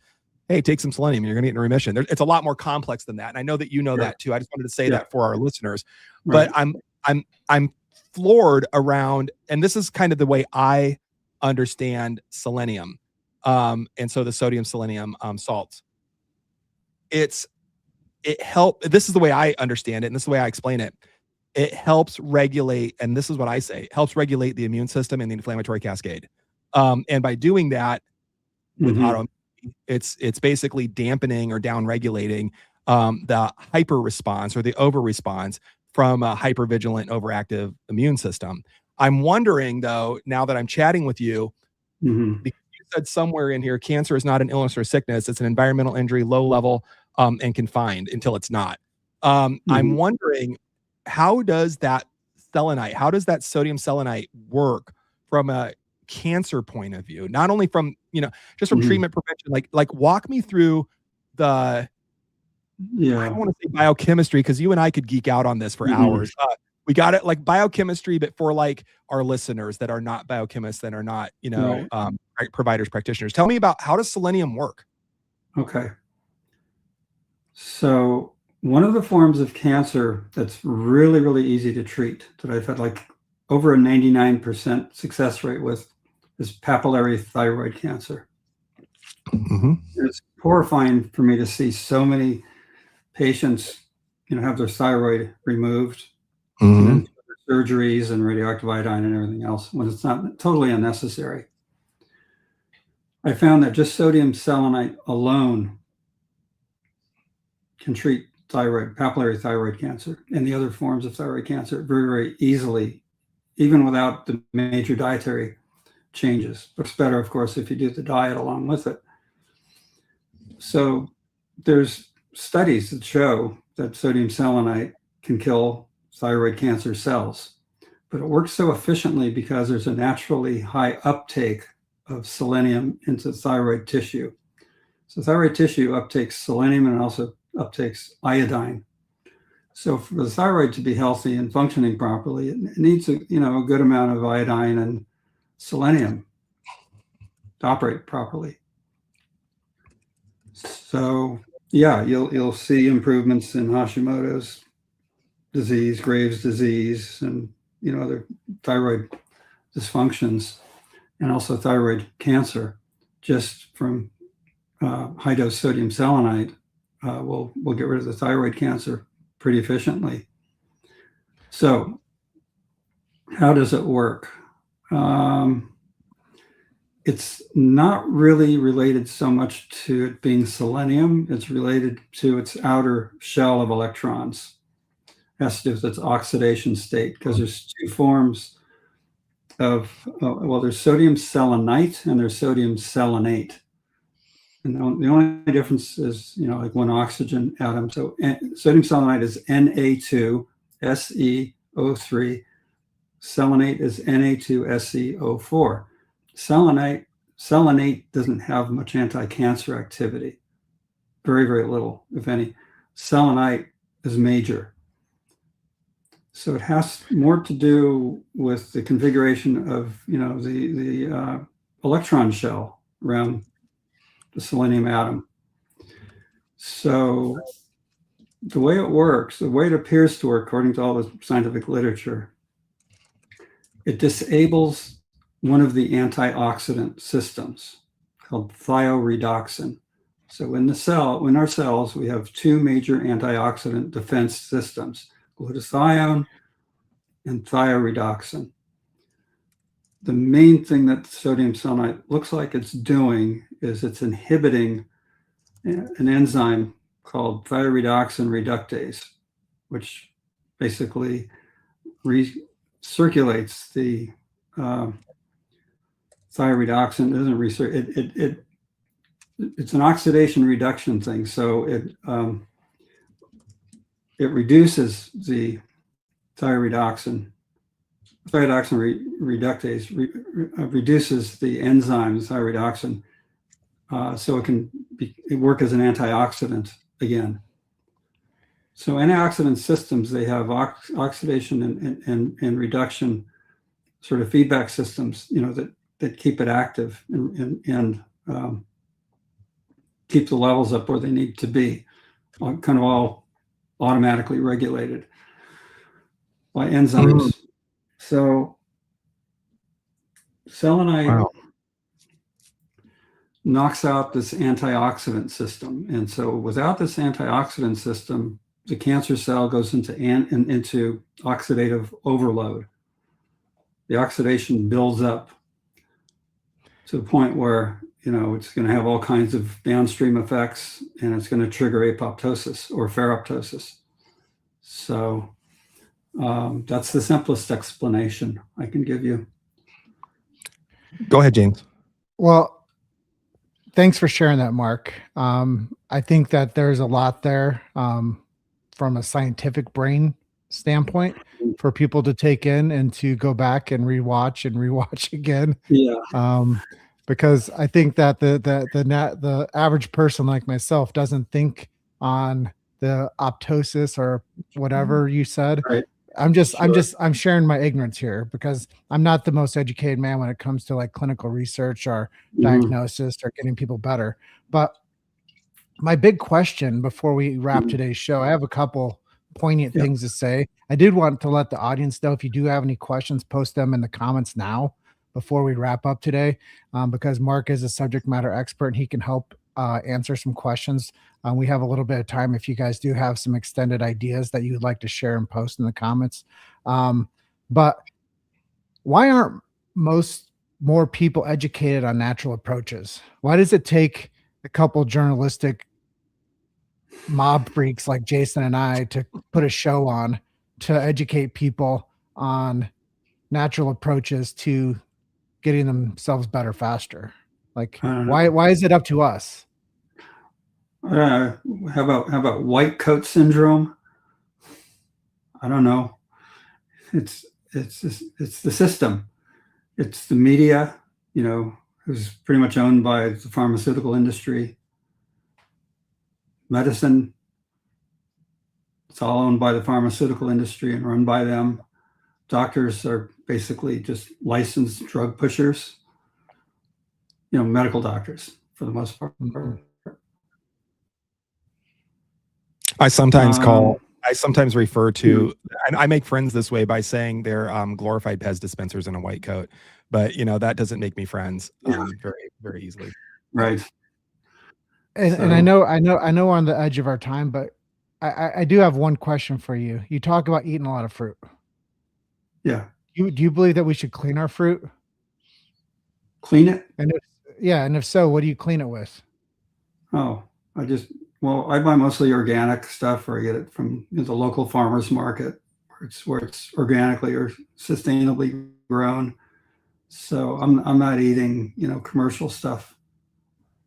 hey, take some selenium, you're going to get in remission. It's a lot more complex than that. And I know that you know that too. I just wanted to say that for our listeners. But I'm floored around, and this is kind of the way I understand selenium, and so the sodium selenium salts. This is the way I understand it, and this is the way I explain it. It helps regulate, and this is what I say, helps regulate the immune system and the inflammatory cascade. And by doing that with autoimmunity, it's basically dampening or down regulating the hyper response or the over response from a hypervigilant, overactive immune system. I'm wondering, though, now that I'm chatting with you, because you said somewhere in here, cancer is not an illness or sickness. It's an environmental injury, low level, and confined until it's not. I'm wondering, how does that sodium selenite work from a cancer point of view? Not only from, just from treatment prevention, like walk me through the, I don't want to say biochemistry, because you and I could geek out on this for hours. We got it, like biochemistry, but for like our listeners that are not biochemists, that are not, providers, practitioners. Tell me about, how does selenium work? Okay. So one of the forms of cancer that's really, really easy to treat, that I've had like over a 99% success rate with, is papillary thyroid cancer. It's horrifying for me to see so many patients, have their thyroid removed, and then surgeries and radioactive iodine and everything else, when it's not totally unnecessary. I found that just sodium selenite alone can treat papillary thyroid cancer and the other forms of thyroid cancer very, very easily, even without the major dietary changes. Looks better, of course, if you do the diet along with it. So there's studies that show that sodium selenite can kill thyroid cancer cells, but it works so efficiently because there's a naturally high uptake of selenium into thyroid tissue. So thyroid tissue uptakes selenium and also uptakes iodine. So for the thyroid to be healthy and functioning properly, it needs a good amount of iodine and selenium to operate properly. So yeah, you'll see improvements in Hashimoto's disease, Graves' disease, and other thyroid dysfunctions, and also thyroid cancer, just from high dose sodium selenite. Will get rid of the thyroid cancer pretty efficiently. So how does it work? It's not really related so much to it being selenium. It's related to its outer shell of electrons. It has to do with its oxidation state, because there's two forms of, there's sodium selenite and there's sodium selenate. And the only difference is, like one oxygen atom. So sodium selenite is Na2SeO3. Selenate is Na2SeO4. Selenate doesn't have much anti-cancer activity. Very, very little, if any. Selenite is major. So it has more to do with the configuration of, the electron shell around the selenium atom. So the way it works, the way it appears to work, according to all the scientific literature, it disables one of the antioxidant systems called thioredoxin. So in our cells, we have two major antioxidant defense systems, glutathione and thioredoxin. The main thing that sodium selenite looks like it's doing is it's inhibiting an enzyme called thioredoxin reductase, which basically recirculates the thioredoxin. It's an oxidation reduction thing, so it reduces the thioredoxin reductase reduces the enzyme thioredoxin, so it can work as an antioxidant again. So antioxidant systems, they have oxidation and reduction sort of feedback systems, that keep it active and keep the levels up where they need to be, kind of all automatically regulated by enzymes. So selenite knocks out this antioxidant system. And so without this antioxidant system, the cancer cell goes into oxidative overload. The oxidation builds up to the point where, it's going to have all kinds of downstream effects, and it's going to trigger apoptosis or ferroptosis. So that's the simplest explanation I can give you. Go ahead, James. Well, thanks for sharing that, Mark. I think that there's a lot there from a scientific brain standpoint for people to take in and to go back and rewatch again. Yeah. Because I think that the average person like myself doesn't think on the apoptosis or whatever you said. Right. I'm sharing my ignorance here, because I'm not the most educated man when it comes to like clinical research or diagnosis or getting people better. But my big question before we wrap today's show, I have a couple poignant things to say. I did want to let the audience know, if you do have any questions, post them in the comments now before we wrap up today, because Mark is a subject matter expert and he can help answer some questions. We have a little bit of time if you guys do have some extended ideas that you'd like to share and post in the comments. But why aren't most more people educated on natural approaches? Why does it take a couple journalistic mob freaks like Jason and I to put a show on to educate people on natural approaches to getting themselves better faster? Like, I don't know. why is it up to us? How about white coat syndrome? I don't know. It's the system. It's the media, who's pretty much owned by the pharmaceutical industry. Medicine, it's all owned by the pharmaceutical industry and run by them. Doctors are basically just licensed drug pushers, medical doctors for the most part. I sometimes refer to, I make friends this way by saying they're glorified Pez dispensers in a white coat, but that doesn't make me friends very, very easily. Right. And I know we're on the edge of our time, but I do have one question for you. You talk about eating a lot of fruit. Yeah. Do you believe that we should clean our fruit? Clean it? And if so, what do you clean it with? Oh, I buy mostly organic stuff, or I get it from the local farmers market, where it's organically or sustainably grown. So I'm not eating, commercial stuff.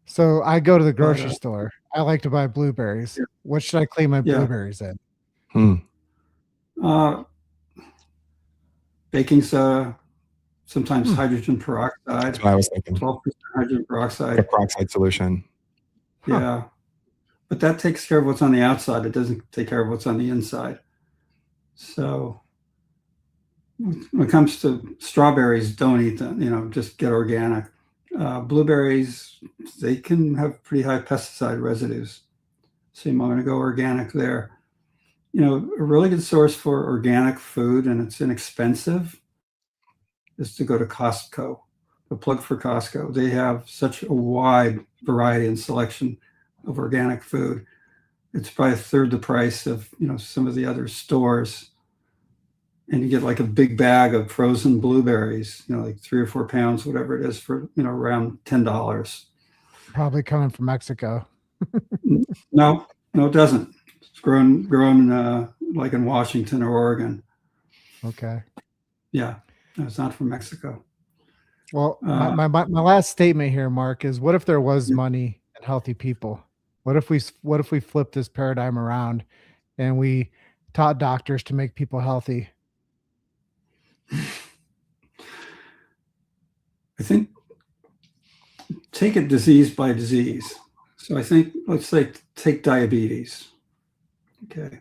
So I go to the grocery store. I like to buy blueberries. Yeah. What should I clean my Yeah. blueberries in? Baking soda, sometimes hydrogen peroxide. That's what I was thinking. 12% hydrogen The peroxide. peroxide solution. Yeah. But that takes care of what's on the outside. It doesn't take care of what's on the inside. So when it comes to strawberries, don't eat them, just get organic. Blueberries, they can have pretty high pesticide residues. So you might want to go organic there. A really good source for organic food, and it's inexpensive, is to go to Costco. The plug for Costco. They have such a wide variety and selection of organic food. It's probably a third the price of some of the other stores, and you get like a big bag of frozen blueberries, like 3 or 4 pounds, whatever it is, for around $10. Probably coming from Mexico. No, it doesn't. It's grown like in Washington or Oregon. Okay. Yeah, no, it's not from Mexico. Well, my last statement here, Mark, is what if there was money and healthy people? What if we flip this paradigm around and we taught doctors to make people healthy? I think take it disease by disease. So I think, let's say, take diabetes. Okay.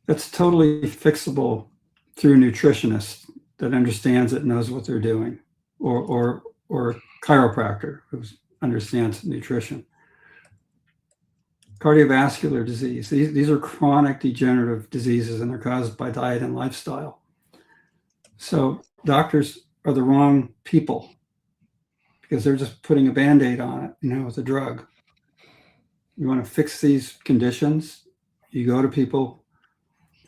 That's totally fixable through a nutritionist that understands it, knows what they're doing, or a chiropractor who understands nutrition. Cardiovascular disease. These are chronic degenerative diseases, and they're caused by diet and lifestyle. So doctors are the wrong people because they're just putting a Band-Aid on it, with a drug. You want to fix these conditions, you go to people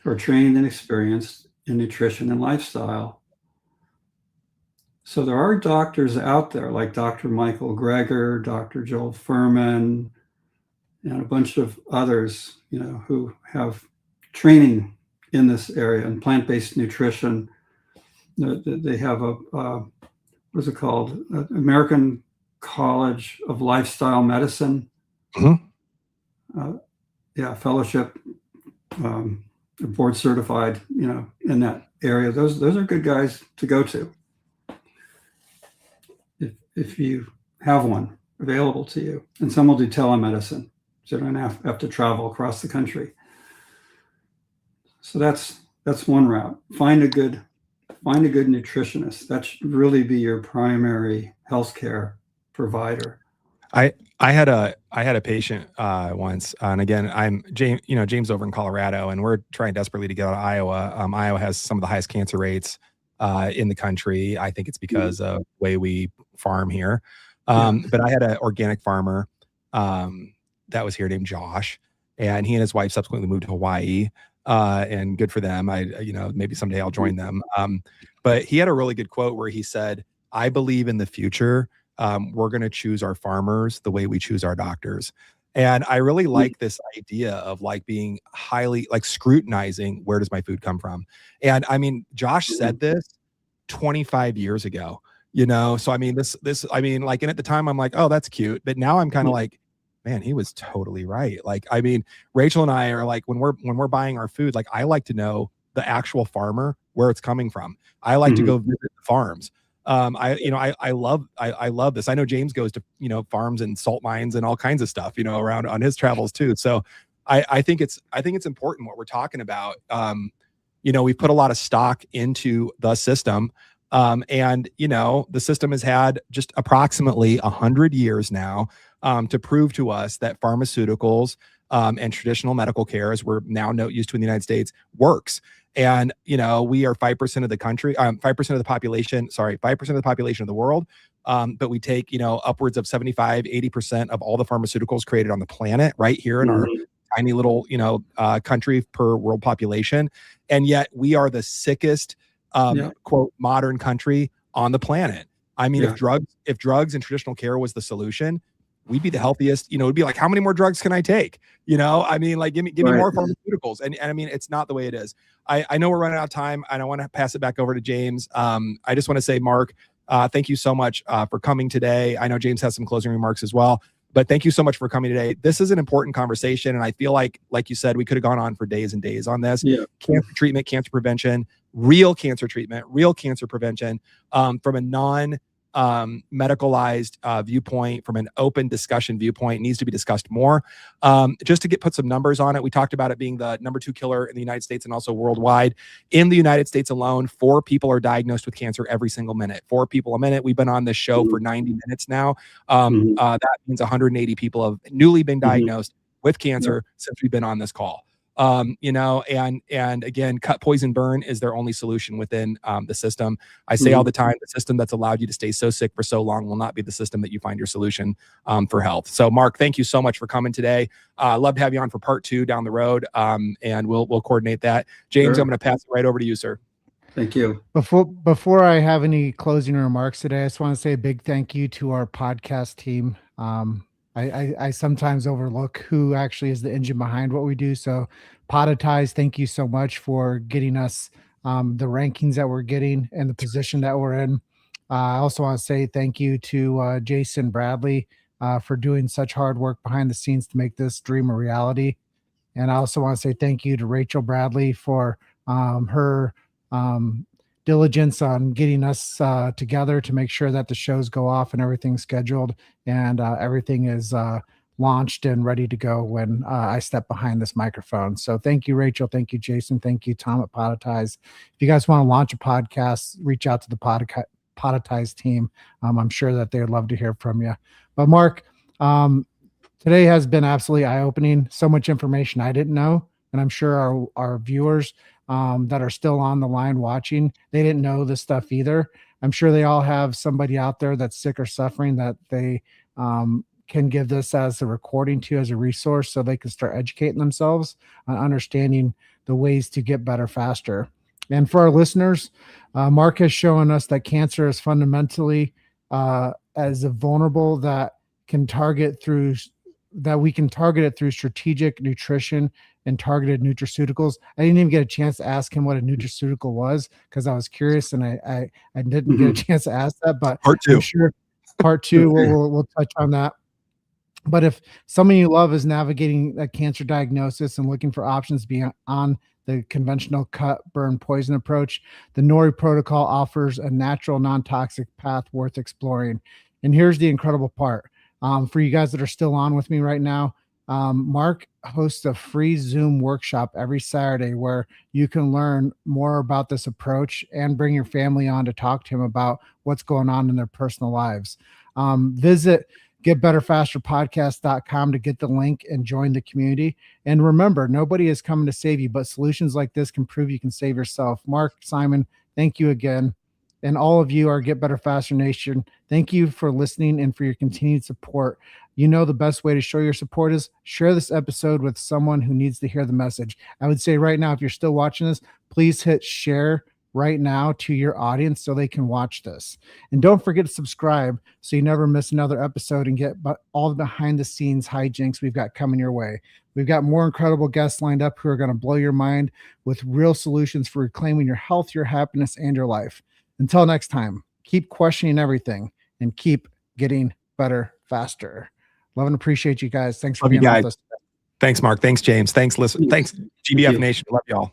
who are trained and experienced in nutrition and lifestyle. So there are doctors out there like Dr. Michael Greger, Dr. Joel Furman, and a bunch of others, who have training in this area in plant-based nutrition. They have what's it called? American College of Lifestyle Medicine. Fellowship, board certified, in that area. Those are good guys to go to if you have one available to you. And some will do telemedicine, so you don't have to travel across the country. So that's one route. Find a good nutritionist. That should really be your primary healthcare provider. I had a patient once, and again, I'm James over in Colorado, and we're trying desperately to get out of Iowa. Iowa has some of the highest cancer rates in the country. I think it's because of the way we farm here. But I had an organic farmer that was here named Josh, and he and his wife subsequently moved to Hawaii. And good for them. Maybe someday I'll join them. But he had a really good quote where he said, I believe in the future, we're going to choose our farmers the way we choose our doctors. And I really like this idea of like being highly like scrutinizing, where does my food come from? And I mean, Josh said this 25 years ago, so I mean, I mean, like, and at the time I'm like, oh, that's cute. But now I'm kind of like, man, he was totally right. Like, I mean, Rachel and I are like, when we're buying our food, like, I like to know the actual farmer, where it's coming from. I like to go visit the farms. I love this. I know James goes to, farms and salt mines and all kinds of stuff, around on his travels too. So I think it's important what we're talking about. We've put a lot of stock into the system. And the system has had just approximately 100 years now to prove to us that pharmaceuticals and traditional medical care, as we're now used to in the United States, works. And, we are 5% of the country, 5% of the population, 5% of the population of the world. But we take, upwards of 75, 80% of all the pharmaceuticals created on the planet right here in our tiny little, country per world population. And yet we are the sickest, quote, modern country on the planet. I mean, if drugs and traditional care was the solution, we'd be the healthiest. It'd be like, how many more drugs can I take? I mean, like, give me more pharmaceuticals. And I mean, it's not the way it is. I know we're running out of time, and I want to pass it back over to James. I just want to say, Mark, thank you so much for coming today. I know James has some closing remarks as well, but thank you so much for coming today. This is an important conversation, and I feel like you said, we could have gone on for days and days on this. Cancer treatment, cancer prevention, real cancer treatment, real cancer prevention, from a medicalized viewpoint, from an open discussion viewpoint, needs to be discussed more. Just to put some numbers on it, we talked about it being the number 2 killer in the United States and also worldwide. In the United States alone, 4 people are diagnosed with cancer every single minute. 4 people a minute. We've been on this show for 90 minutes now. That means 180 people have newly been diagnosed with cancer since we've been on this call. And again, cut, poison, burn is their only solution within the system. I say all the time, the system that's allowed you to stay so sick for so long will not be the system that you find your solution for health. So Mark, thank you so much for coming today. Love to have you on for part 2 down the road. And we'll coordinate that. James, I'm going to pass it right over to you, sir. Thank you. Before I have any closing remarks today, I just want to say a big thank you to our podcast team. I sometimes overlook who actually is the engine behind what we do. So Podetize, thank you so much for getting us the rankings that we're getting and the position that we're in. I also want to say thank you to Jason Bradley for doing such hard work behind the scenes to make this dream a reality. And I also want to say thank you to Rachel Bradley for her diligence on getting us together to make sure that the shows go off and everything's scheduled and everything is launched and ready to go when I step behind this microphone. So thank you, Rachel. Thank you, Jason. Thank you, Tom at Podetize. If you guys want to launch a podcast, reach out to the Podetize team. I'm sure that they would love to hear from you. But Mark, today has been absolutely eye-opening. So much information I didn't know. And I'm sure our viewers that are still on the line watching, they didn't know this stuff either. I'm sure they all have somebody out there that's sick or suffering that they can give this as a recording to, as a resource, so they can start educating themselves on understanding the ways to get better faster. And for our listeners, Mark has shown us that cancer is fundamentally as a vulnerable that we can target it through strategic nutrition and targeted nutraceuticals. I didn't even get a chance to ask him what a nutraceutical was because I was curious and I didn't get a chance to ask that. But part 2, I'm sure part 2 we'll touch on that. But if someone you love is navigating a cancer diagnosis and looking for options beyond the conventional cut, burn, poison approach, the Nori protocol offers a natural, non-toxic path worth exploring. And here's the incredible part. For you guys that are still on with me right now, Mark hosts a free Zoom workshop every Saturday where you can learn more about this approach and bring your family on to talk to him about what's going on in their personal lives. Visit getbetterfasterpodcast.com to get the link and join the community. And remember, nobody is coming to save you, but solutions like this can prove you can save yourself. Mark, Simon, thank you again. And all of you, our Get Better Faster Nation, thank you for listening and for your continued support. You know, the best way to show your support is share this episode with someone who needs to hear the message. I would say right now, if you're still watching this, please hit share right now to your audience so they can watch this. And don't forget to subscribe so you never miss another episode and get all the behind the scenes hijinks we've got coming your way. We've got more incredible guests lined up who are going to blow your mind with real solutions for reclaiming your health, your happiness, and your life. Until next time, keep questioning everything and keep getting better faster. Love and appreciate you guys. Thanks for Love you being guys. with us. Thanks, Mark. Thanks, James. Thanks, listen. Thanks, GBF Nation. Love y'all.